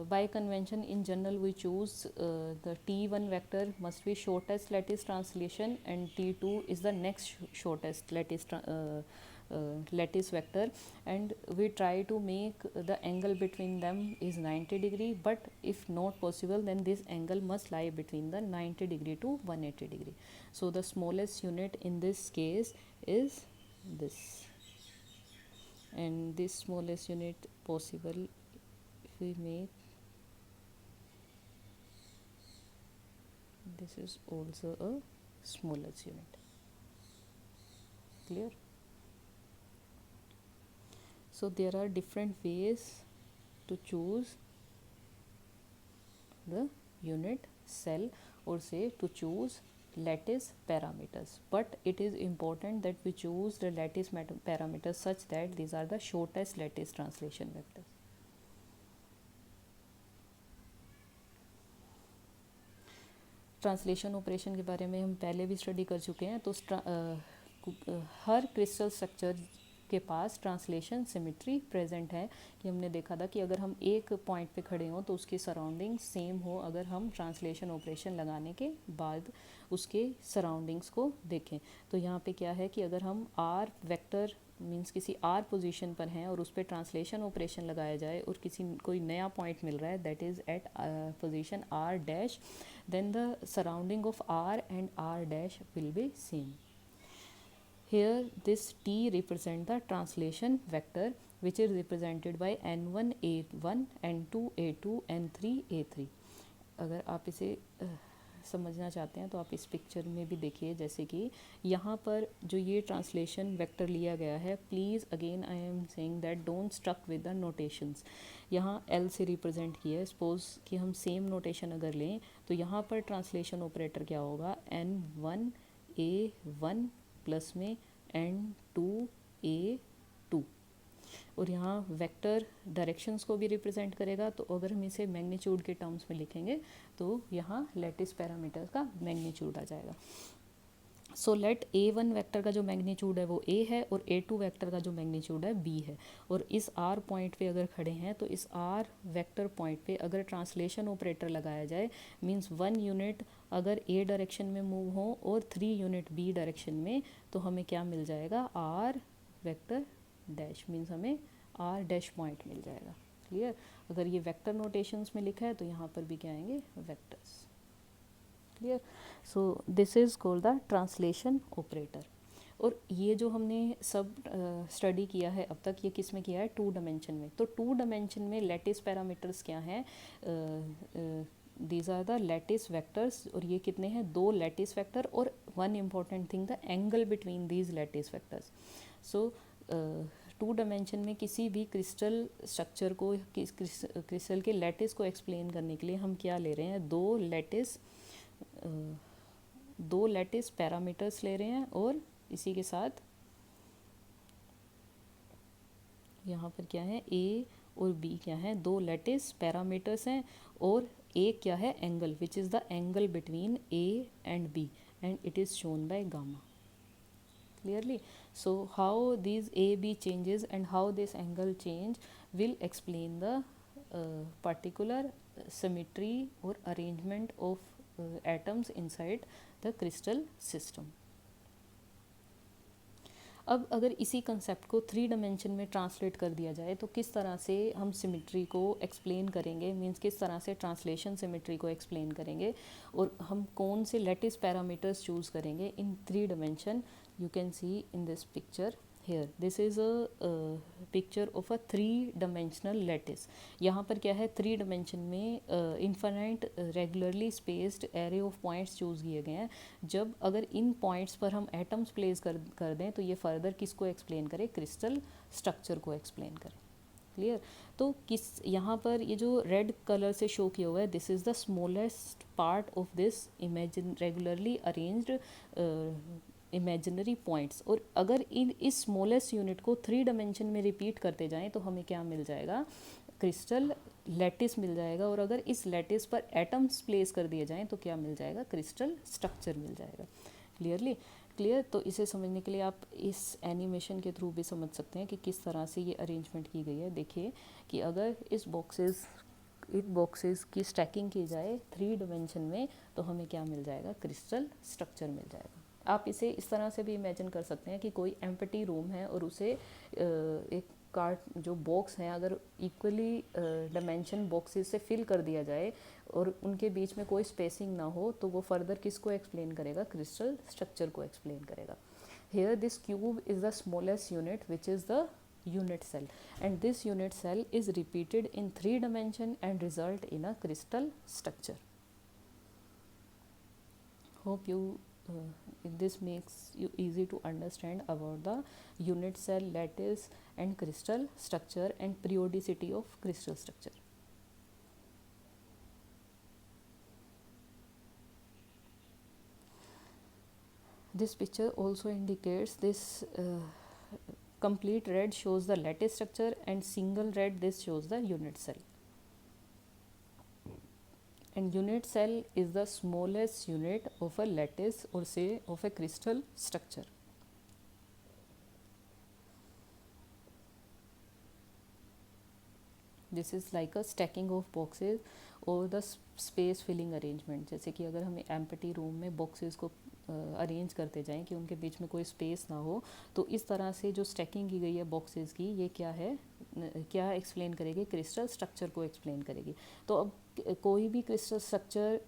S1: By convention, in general, we choose the T1 vector must be shortest lattice translation, and T2 is the next shortest lattice lattice vector, and we try to make the angle between them is 90 degree, but if not possible then this angle must lie between the 90 degree to 180 degree. So the smallest unit in this case is this, and this smallest unit possible if we make, this is also a smallest unit. Clear? So there are different ways to choose the unit cell, or say to choose lattice parameters, but it is important that we choose the lattice parameters such that these are the shortest lattice translation vectors. Translation operation के बारे में हम पहले भी study कर चुके हैं। तो हर क्रिस्टल स्ट्रक्चर के पास ट्रांसलेशन सिमेट्री प्रेजेंट है, कि हमने देखा था कि अगर हम एक पॉइंट पे खड़े हों तो उसकी सराउंडिंग सेम हो, अगर हम ट्रांसलेशन ऑपरेशन लगाने के बाद उसके सराउंडिंग्स को देखें। तो यहाँ पे क्या है कि अगर हम आर वेक्टर मींस किसी आर पोजीशन पर हैं और उस पर ट्रांसलेशन ऑपरेशन लगाया जाए और कोई नया पॉइंट मिल रहा है that is at position R dash, then the surrounding of r and r dash will be same. Here this t represent the translation vector which is represented by n1 a1 n2 a2 n3 a3. अगर आप इसे समझना चाहते हैं तो आप इस picture में भी देखिए, जैसे कि यहाँ पर जो ये ट्रांसलेशन वेक्टर लिया गया है, please again I am saying that don't struck with the notations. यहाँ एल से रिप्रेजेंट किया है, सपोज कि हम सेम नोटेशन अगर लें तो यहाँ पर ट्रांसलेशन ऑपरेटर क्या होगा, n1 a1 प्लस में n2 a2, और यहाँ वेक्टर डायरेक्शंस को भी रिप्रेजेंट करेगा। तो अगर हम इसे मैग्नीट्यूड के टर्म्स में लिखेंगे तो यहाँ लैटिस पैरामीटर का मैग्नीट्यूड आ जाएगा। सो लेट a1 वेक्टर का जो मैग्नीट्यूड है वो a है और a2 वेक्टर का जो मैग्नीट्यूड है b है, और इस r पॉइंट पे अगर खड़े हैं तो इस r वेक्टर पॉइंट पे अगर ट्रांसलेशन ऑपरेटर लगाया जाए मींस 1 यूनिट अगर a डायरेक्शन में मूव हो और 3 यूनिट b डायरेक्शन में, तो हमें क्या मिल जाएगा, r वेक्टर डैश, मीन्स हमें r डैश पॉइंट मिल जाएगा। क्लियर? अगर ये वेक्टर नोटेशंस में लिखा है तो यहाँ पर भी क्या आएंगे, vectors. Clear? So this is called the translation operator. और ये जो हमने सब स्टडी किया है अब तक, ये किस में किया है, 2 डायमेंशन में। तो 2 डायमेंशन में लैटिस पैरामीटर्स क्या हैं, these are the lattice vectors, और ये कितने हैं, 2 लैटिस वेक्टर, और one important thing the angle between these lattice vectors. So 2 dimension में किसी भी क्रिस्टल स्ट्रक्चर को, क्रिस्टल के लैटिस को एक्सप्लेन करने के लिए हम क्या ले रहे हैं, 2 लैटिस पैरामीटर्स ले रहे हैं, और इसी के साथ यहाँ पर क्या है, A और B क्या है, 2 लैटिस पैरामीटर्स हैं, और एक क्या है, angle, which is the angle between A and B, and it is shown by gamma. Clearly, so how these AB changes and how this angle change will explain the particular symmetry or arrangement of atoms inside the crystal system. अब अगर इसी concept को 3 dimension में translate कर दिया जाए तो किस तरह से हम सिमेट्री को एक्सप्लेन करेंगे, मींस किस तरह से ट्रांसलेशन सिमेट्री को एक्सप्लेन करेंगे, और हम कौन से लैटिस पैरामीटर्स चूज़ करेंगे इन 3 dimension. You can see in this picture here, this is a picture of a 3-dimensional lattice. यहाँ पर क्या है, 3 डायमेंशन में infinite regularly spaced array of points choose किए गए हैं। जब अगर इन पॉइंट्स पर हम एटम्स प्लेस कर दें तो ये फर्दर किसको एक्सप्लेन करे, क्रिस्टल स्ट्रक्चर को एक्सप्लेन करे। क्लियर? तो किस यहाँ पर ये जो रेड कलर से शो किया हुआ है, this is the smallest part of this imagine regularly arranged imaginary points. और अगर इस स्मॉलेस्ट यूनिट को 3 डायमेंशन में रिपीट करते जाएं तो हमें क्या मिल जाएगा, क्रिस्टल लैटिस मिल जाएगा, और अगर इस लैटिस पर एटम्स प्लेस कर दिए जाएं तो क्या मिल जाएगा, क्रिस्टल स्ट्रक्चर मिल जाएगा। क्लियरली? क्लियर? तो इसे समझने के लिए आप इस एनिमेशन के थ्रू भी समझ सकते हैं कि किस तरह से ये अरेंजमेंट की गई है। देखिए कि अगर इन बॉक्सेस की स्टैकिंग की जाए 3 डायमेंशन में तो हमें क्या मिल जाएगा, क्रिस्टल स्ट्रक्चर मिल जाएगा। आप इसे इस तरह से भी इमेजिन कर सकते हैं कि कोई एम्प्टी रूम है और उसे एक कार्ट जो बॉक्स हैं अगर इक्वली डायमेंशन बॉक्सेस से फिल कर दिया जाए और उनके बीच में कोई स्पेसिंग ना हो, तो वो फर्दर किसको एक्सप्लेन करेगा? क्रिस्टल स्ट्रक्चर को एक्सप्लेन करेगा. Here this cube is the smallest unit, which is the unit cell, and this unit cell is repeated in 3 dimension and result in a crystal structure. Hope you this makes you easy to understand about the unit cell, lattice and crystal structure and periodicity of crystal structure. This picture also indicates this complete red shows the lattice structure and single red this shows the unit cell. And unit cell is the smallest unit of a lattice or say of a crystal structure. This is like a stacking of boxes or the space filling arrangement. जैसे कि अगर हमें empty room में boxes को arrange करते जाएं कि उनके बीच में कोई स्पेस ना हो, तो इस तरह से जो स्टैकिंग की गई है बॉक्सेस की, ये क्या है, क्या एक्सप्लेन करेगी? क्रिस्टल स्ट्रक्चर को एक्सप्लेन करेगी. तो अब कोई भी क्रिस्टल स्ट्रक्चर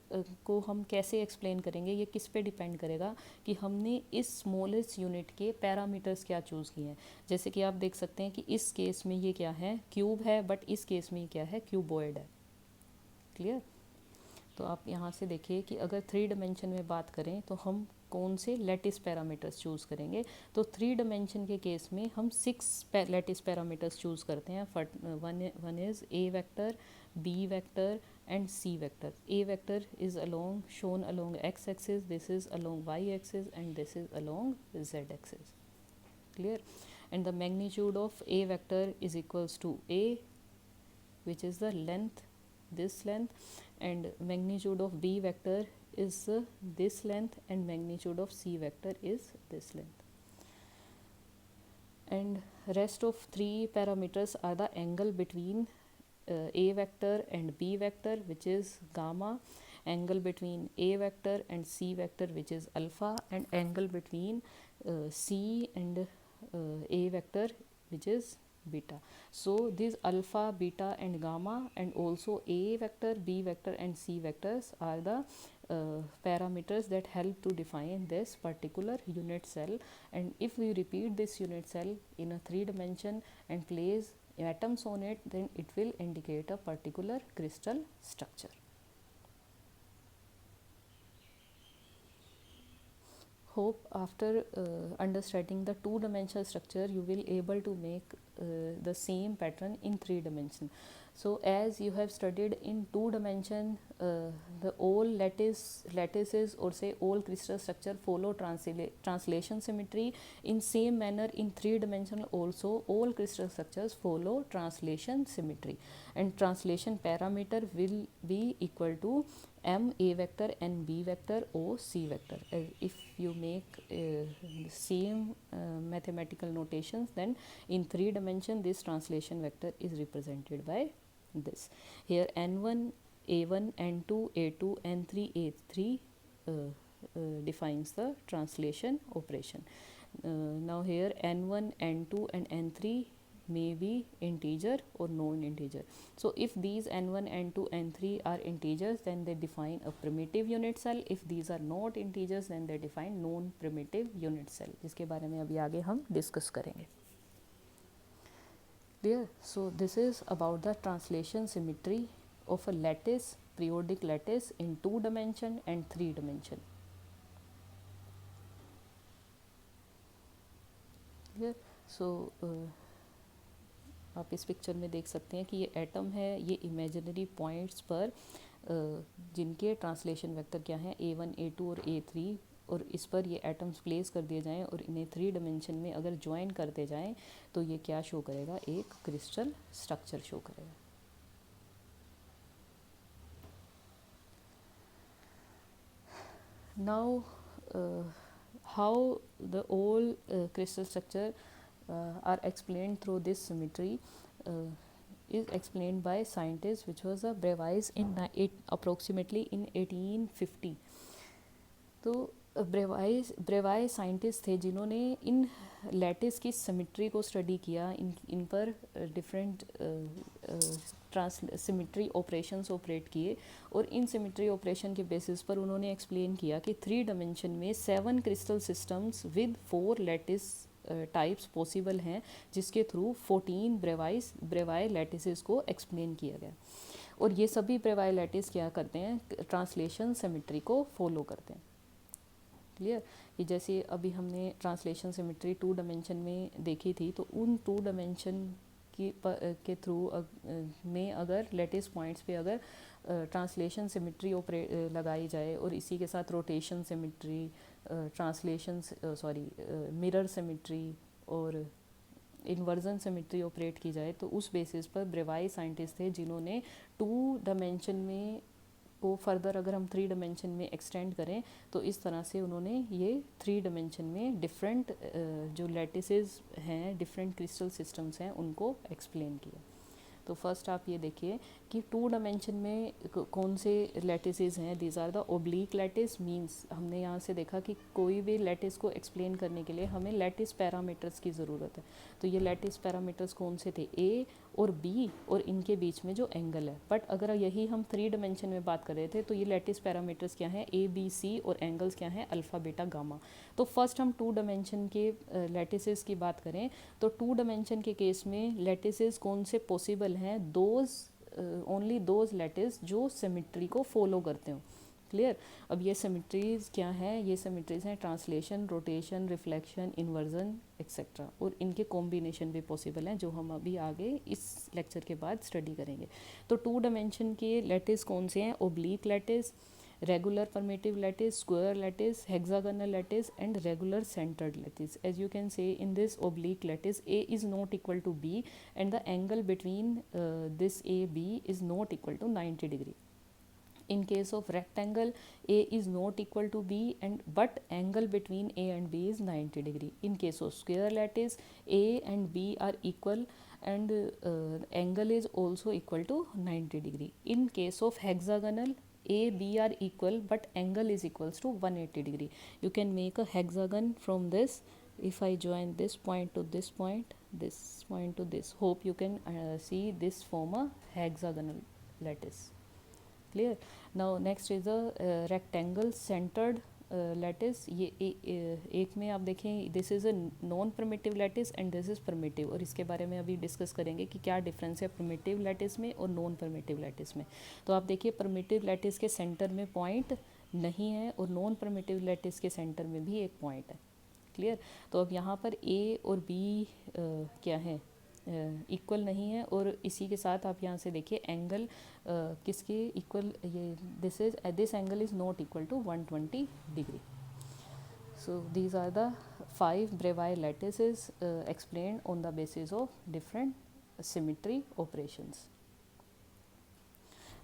S1: को हम कैसे एक्सप्लेन करेंगे, ये किस पे डिपेंड करेगा कि हमने इस स्मॉलेस्ट यूनिट के पैरामीटर्स क्या चूज़ किए हैं. जैसे कि आप देख सकते हैं कि इस केस में ये क्या है, क्यूब है, बट इस केस में ये क्या है, क्यूबॉइड है. क्लियर? तो आप यहाँ से देखिए कि अगर 3 डायमेंशन में बात करें तो हम कौन से लैटिस पैरामीटर्स चूज़ करेंगे. तो 3 डायमेंशन के केस में हम 6 लैटिस पैरामीटर्स चूज़ करते हैं. One is A vector, B vector and c vector. A vector is shown along x axis, this is along y axis and this is along z axis. Clear? And the magnitude of A vector is equals to A, which is the length, this length, and magnitude of B vector is this length and magnitude of C vector is this length. And rest of 3 parameters are the angle between A vector and B vector, which is gamma, angle between A vector and C vector, which is alpha, and angle between C and A vector, which is beta. So these alpha, beta and gamma and also A vector, B vector and C vectors are the parameters that help to define this particular unit cell. And if we repeat this unit cell in a 3 dimension and place atoms on it, then it will indicate a particular crystal structure. Hope after understanding the 2-dimensional structure you will able to make the same pattern in 3 dimension. So as you have studied in 2 dimension, the all lattices or say all crystal structure follow translation symmetry. In same manner in 3 dimensional also all crystal structures follow translation symmetry, and translation parameter will be equal to m A vector and B vector O C vector. If you make same mathematical notations, then in 3 dimension this translation vector is represented by this. Here n1 a1 n2 a2 n3 a3 defines the translation operation. Now here n1 n2 and n3 may be integer or non-integer. So if these n1 n2 n3 are integers, then they define a primitive unit cell. If these are not integers, then they define non-primitive unit cell, जिसके बारे में अभी आगे हम discuss करेंगे. Clear? So this is about the translation symmetry of a lattice, periodic lattice in 2 dimension and 3 dimension. Clear? So आप इस picture में देख सकते हैं कि ये एटम है, ये इमेजिनरी पॉइंट्स पर जिनके ट्रांसलेशन वेक्टर क्या हैं, a1 a2 और a3, और इस पर ये एटम्स प्लेस कर दिए जाएं और इन्हें 3 डायमेंशन में अगर ज्वाइन करते जाएं तो ये क्या शो करेगा, एक क्रिस्टल स्ट्रक्चर शो करेगा. Now how the all crystal structure are explained through this symmetry is explained by scientists, which was a Bravais in approximately in 1850. तो ब्रेवाई साइंटिस्ट थे जिन्होंने इन लैटिस की सिमेट्री को स्टडी किया, इन पर different trans symmetry operations operate किए, और इन सिमेट्री ऑपरेशन के बेसिस पर उन्होंने एक्सप्लेन किया कि 3 डायमेंशन में 7 crystal systems with 4 lattice types possible हैं, जिसके थ्रू 14 ब्रेवाई लैटिसेस को एक्सप्लेन किया गया। और ये सभी ब्रेवाई लैटिस क्या करते हैं, ट्रांसलेशन सिमेट्री को फॉलो करते हैं। क्लियर? कि जैसे अभी हमने ट्रांसलेशन सिमेट्री 2 डायमेंशन में देखी थी, तो उन 2 डायमेंशन के थ्रू में अगर लेटेस्ट पॉइंट्स पे अगर ट्रांसलेशन सिमेट्री लगाई जाए, और इसी के साथ rotation symmetry, translation mirror symmetry और इन्वर्जन सिमेट्री ऑपरेट की जाए, तो उस बेसिस पर ब्रेवाई साइंटिस्ट थे जिन्होंने 2 डायमेंशन में को फर्दर अगर हम 3 डायमेंशन में एक्सटेंड करें, तो इस तरह से उन्होंने ये 3 डायमेंशन में डिफरेंट जो लैटिसेस हैं, डिफरेंट क्रिस्टल सिस्टम्स हैं, उनको एक्सप्लेन किया। तो फर्स्ट आप ये देखिए कि 2 डायमेंशन में कौन से लैटिसेस हैं। These are the oblique lattice, means हमने यहाँ से देखा कि कोई भी लैटिस को एक्सप्लेन करने के लिए हमें लैटिस पैरामीटर्स की ज़रूरत है। तो ये लैटिस पैरामीटर्स कौन से थे, ए और बी, और इनके बीच में जो एंगल है। बट अगर यही हम 3 डायमेंशन में बात कर रहे थे, तो ये लैटिस पैरामीटर्स क्या हैं, ए बी सी, और एंगल्स क्या हैं, अल्फ़ा बीटा गामा। तो फर्स्ट हम 2 डायमेंशन के लैटिसेस की बात करें, तो 2 डायमेंशन के केस में लैटिसेस कौन से पॉसिबल हैं, ओनली दोज लैटिस जो सिमेट्री को फॉलो करते हो। क्लियर? अब ये सिमेट्रीज क्या हैं, ये सिमेट्रीज हैं translation, rotation, reflection, inversion etcetera, और इनके कॉम्बिनेशन भी पॉसिबल हैं, जो हम अभी आगे इस लेक्चर के बाद स्टडी करेंगे। तो 2 डायमेंशन के लैटिस कौन से हैं, oblique lattice, regular permittive lattice, square lattice, hexagonal lattice, and regular centered lattice. As you can say, in this oblique lattice, A is not equal to B, and the angle between this A B is not equal to 90 degree. In case of rectangle, A is not equal to B, but angle between A and B is 90 degree. In case of square lattice, A and B are equal, and angle is also equal to 90 degree. In case of hexagonal, A, B are equal, but angle is equals to 180 degree. You can make a hexagon from this. If I join this point to this point to this, hope you can see this form a hexagonal lattice. Clear? Now next is a rectangle centered lattice. ये एक में आप देखें, this is a non primitive lattice and this is primitive, और इसके बारे में अभी डिस्कस करेंगे कि क्या डिफरेंस है परमिटिव लैटिस में और नॉन परमिटिव लैटिस में। तो आप देखिए, परमिटिव लैटिस के सेंटर में पॉइंट नहीं है, और नॉन परमिटिव लैटिस के सेंटर में भी एक पॉइंट है। क्लियर? तो अब यहाँ पर ए और बी क्या है, इक्वल नहीं है, और इसी के साथ आप यहाँ से देखिए एंगल किसके इक्वल, ये this angle is not equal to 120 degree. So these are the 5 Bravais lattices explained on the basis of different symmetry operations.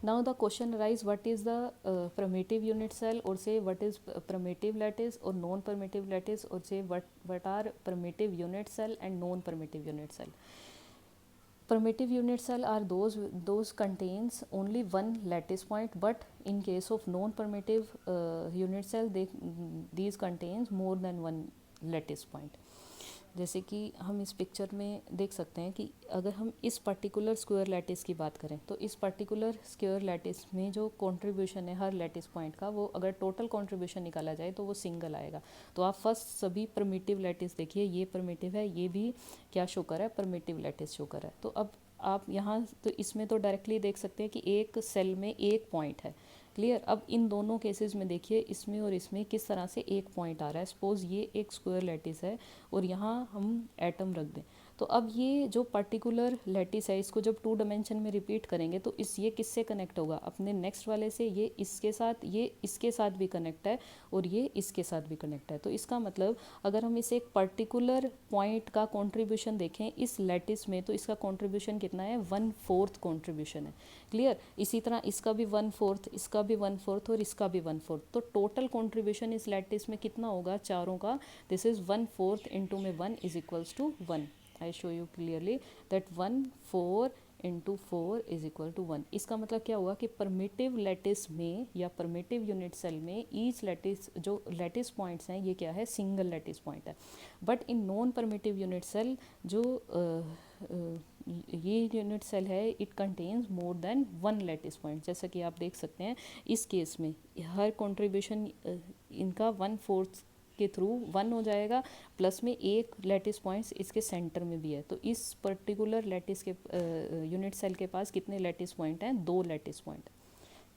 S1: Now the question arises, what is the primitive unit cell, or say what is primitive lattice or non-primitive lattice, or say what are primitive unit cell and non-primitive unit cell. Primitive unit cell are those contains only one lattice point, but in case of non-primitive unit cell, these contains more than one lattice point. जैसे कि हम इस picture में देख सकते हैं कि अगर हम इस पर्टिकुलर स्क्वायर लैटिस की बात करें, तो इस पर्टिकुलर स्क्वायर लैटिस में जो कंट्रीब्यूशन है हर लैटिस पॉइंट का, वो अगर टोटल कंट्रीब्यूशन निकाला जाए तो वो सिंगल आएगा. तो आप फर्स्ट सभी परमिटिव लैटिस देखिए, ये परमिटिव है, ये भी क्या शो कर रहा है, परमिटिव लैटिस शो कर रहा है. तो अब आप यहाँ तो इसमें तो डायरेक्टली देख सकते हैं कि एक सेल में एक पॉइंट है. क्लियर? अब इन दोनों केसेस में देखिए, इसमें और इसमें किस तरह से एक पॉइंट आ रहा है. सपोज ये एक स्क्वायर लैटिस है और यहाँ हम एटम रख दें, तो अब ये जो पर्टिकुलर लैटिस है, इसको जब 2 डायमेंशन में रिपीट करेंगे तो ये किससे कनेक्ट होगा, अपने नेक्स्ट वाले से. ये इसके साथ भी कनेक्ट है और ये इसके साथ भी कनेक्ट है. तो इसका मतलब अगर हम इसे एक पर्टिकुलर पॉइंट का कॉन्ट्रीब्यूशन देखें इस लैटिस में, तो इसका कॉन्ट्रीब्यूशन कितना है, 1/4 कॉन्ट्रीब्यूशन है. क्लियर? इसी तरह इसका भी 1/4, इसका भी 1/4 और इसका भी 1/4. तो टोटल कॉन्ट्रीब्यूशन इस लैटिस में कितना होगा, चारों का. दिस इज 1/4 इंटू में 1 is equals to 1. I show you clearly that 1/4 into 4 is equal to 1। इसका मतलब क्या हुआ कि परमिटिव लैटिस में या परमिटिव यूनिट सेल में ईच लैटिस, जो लैटिस पॉइंट्स हैं ये क्या है, सिंगल लैटिस पॉइंट है। But in non primitive unit cell जो ये यूनिट सेल है it contains more than one lattice point. जैसा कि आप देख सकते हैं इस केस में हर कंट्रीब्यूशन इनका 1/4 के थ्रू 1 हो जाएगा, प्लस में एक लैटिस पॉइंट्स इसके सेंटर में भी है। तो इस पर्टिकुलर लैटिस के यूनिट सेल के पास कितने लैटिस पॉइंट हैं, 2 lattice point.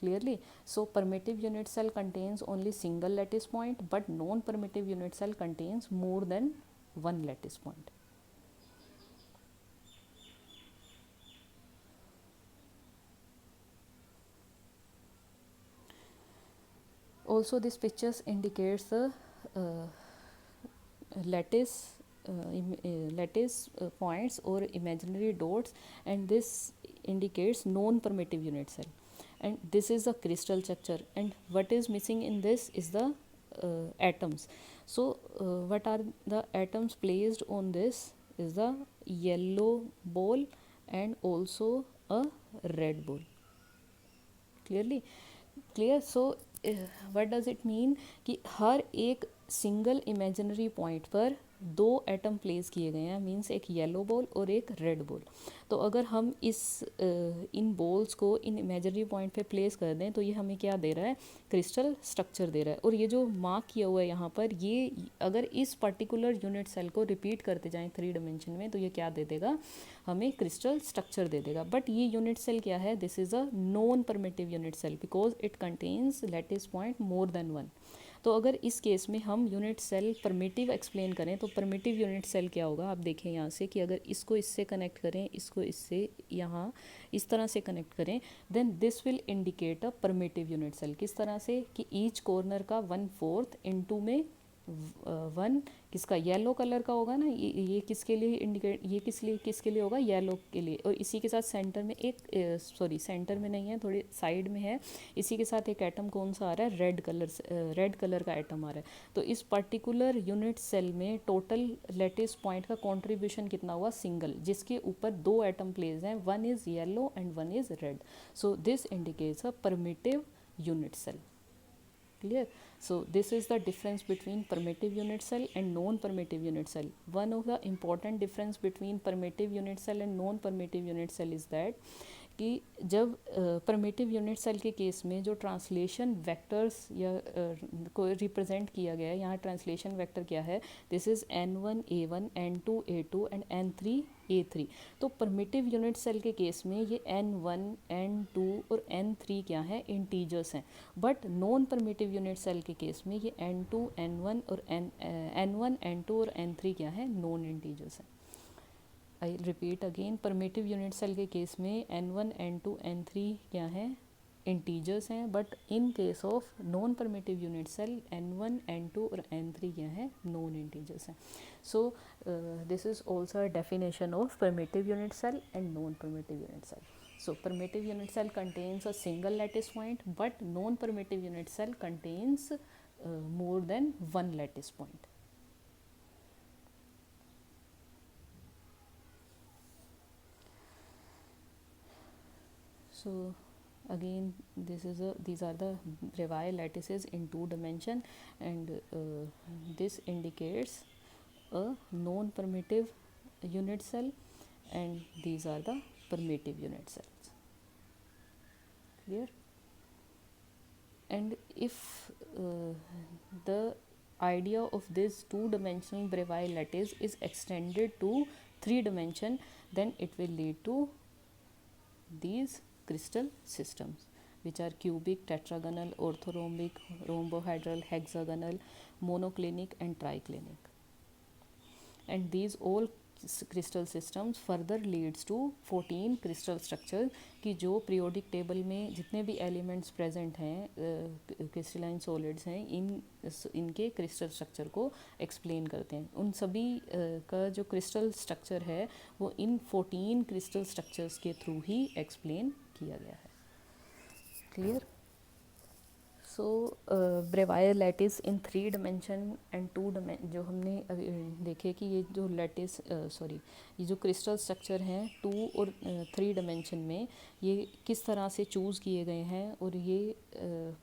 S1: Clearly, so permittive unit cell contains only single lattice point, but non-permittive unit cell contains more than one lattice point. Also, this pictures indicates the uh, lattice points or imaginary dots, and this indicates non-permittive unit cell. And this is the crystal structure, and what is missing in this is the atoms. So what are the atoms placed on this is the yellow ball and also a red ball. Clearly clear? So what does it mean कि हर एक single imaginary point पर 2 atom place किए गए हैं, means एक yellow ball और एक red ball. तो अगर हम इन बॉल्स को इन इमेजिनरी पॉइंट पे प्लेस कर दें तो ये हमें क्या दे रहा है, क्रिस्टल स्ट्रक्चर दे रहा है। और ये जो मार्क किया हुआ है यहाँ पर, ये अगर इस पर्टिकुलर यूनिट सेल को रिपीट करते जाएं 3 डायमेंशन में तो ये क्या दे देगा, हमें क्रिस्टल स्ट्रक्चर दे देगा। बट ये यूनिट सेल क्या है, this is a non primitive unit cell because it contains lattice point more than 1। तो अगर इस केस में हम यूनिट सेल परमिटिव एक्सप्लेन करें तो परमिटिव यूनिट सेल क्या होगा, आप देखें यहाँ से कि अगर इसको इससे कनेक्ट करें, इसको इससे यहाँ इस तरह से कनेक्ट करें, then this will indicate a primitive unit cell. किस तरह से कि ईच कॉर्नर का 1/4 इनटू में 1 किसका, येलो कलर का होगा ना, ये किसके लिए इंडिकेट, ये किसके लिए होगा, येलो के लिए। और इसी के साथ सेंटर में एक सेंटर में नहीं है, थोड़ी साइड में है, इसी के साथ एक एटम कौन सा आ रहा है, रेड कलर का एटम आ रहा है। तो इस पर्टिकुलर यूनिट सेल में टोटल लैटिस पॉइंट का कॉन्ट्रीब्यूशन कितना हुआ, सिंगल, जिसके ऊपर 2 एटम प्लेस हैं, 1 is yellow and 1 is red. So this indicates a primitive unit cell. Clear? So this is the difference between permittive unit cell and non-permittive unit cell. One of the important difference between permittive unit cell and non-permittive unit cell is that कि जब primitive unit cell के case में जो translation vectors या को represent किया गया है, यहाँ ट्रांसलेशन वेक्टर क्या है, this is n1 a1 n2 a2 and n3 a3। तो परमिटिव यूनिट सेल के केस में ये n1 n2 और n3 क्या है, इंटीजर्स हैं। But non primitive unit cell के केस में ये n2 n1 और n1 n2 और n3 क्या है, नॉन इंटीजर्स हैं। I repeat again, primitive unit cell के केस में n1 n2 n3 क्या है, इंटीजर्स हैं। But in case of non primitive unit cell n1 n2 और n3 क्या है, नॉन इंटीजर्स हैं। So this is also a definition of primitive unit cell and non primitive unit cell. So permittive unit cell contains a single lattice point, but non-permittive unit cell contains more than one lattice point. So again, these are the Breville lattices in 2 dimension, and this indicates a non-permittive unit cell, and these are the permittive unit cells. Clear? And if the idea of this 2-dimensional Breville lattice is extended to 3 dimension, then it will lead to these crystal systems, which are cubic, tetragonal, orthorhombic, rhombohedral, hexagonal, monoclinic and triclinic. And these all crystal systems further leads to 14 crystal structure कि जो periodic table में जितने भी elements present हैं crystalline solids हैं, इनके crystal structure को explain करते हैं। उन सभी का जो crystal structure है वो इन 14 crystal structures के through ही explain किया गया है। Clear? So Bravais lattice in 3 dimension and 2 dimension, जो हमने देखे कि ये जो लैटिस सॉरी ये जो क्रिस्टल स्ट्रक्चर हैं 2 और 3 डिमेंशन में ये किस तरह से चूज़ किए गए हैं, और ये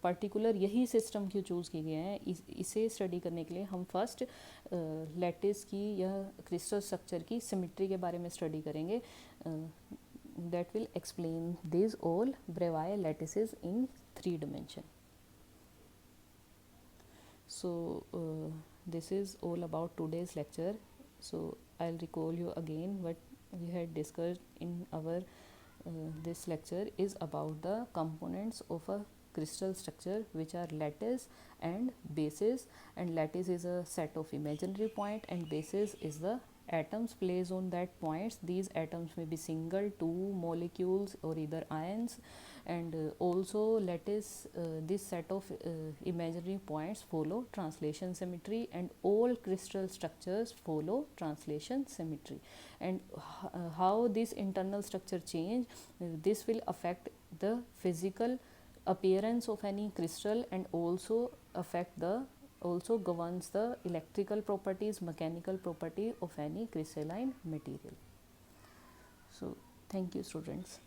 S1: पर्टिकुलर यही सिस्टम क्यों चूज़ किए गए हैं, इसे स्टडी करने के लिए हम फर्स्ट लैटिस की या क्रिस्टल स्ट्रक्चर की सिमेट्री के बारे में स्टडी करेंगे. That will explain these all Breville lattices in 3 dimension. So this is all about today's lecture. So I'll recall you again what we had discussed in our this lecture is about the components of a crystal structure, which are lattice and basis. And lattice is a set of imaginary point and basis is the atoms placed on that points. These atoms may be single, two molecules, or either ions. And also lattice, this set of imaginary points follow translation symmetry, and all crystal structures follow translation symmetry. And how this internal structure change, this will affect the physical appearance of any crystal, and also affect the also governs the electrical properties, mechanical property of any crystalline material. So thank you, students.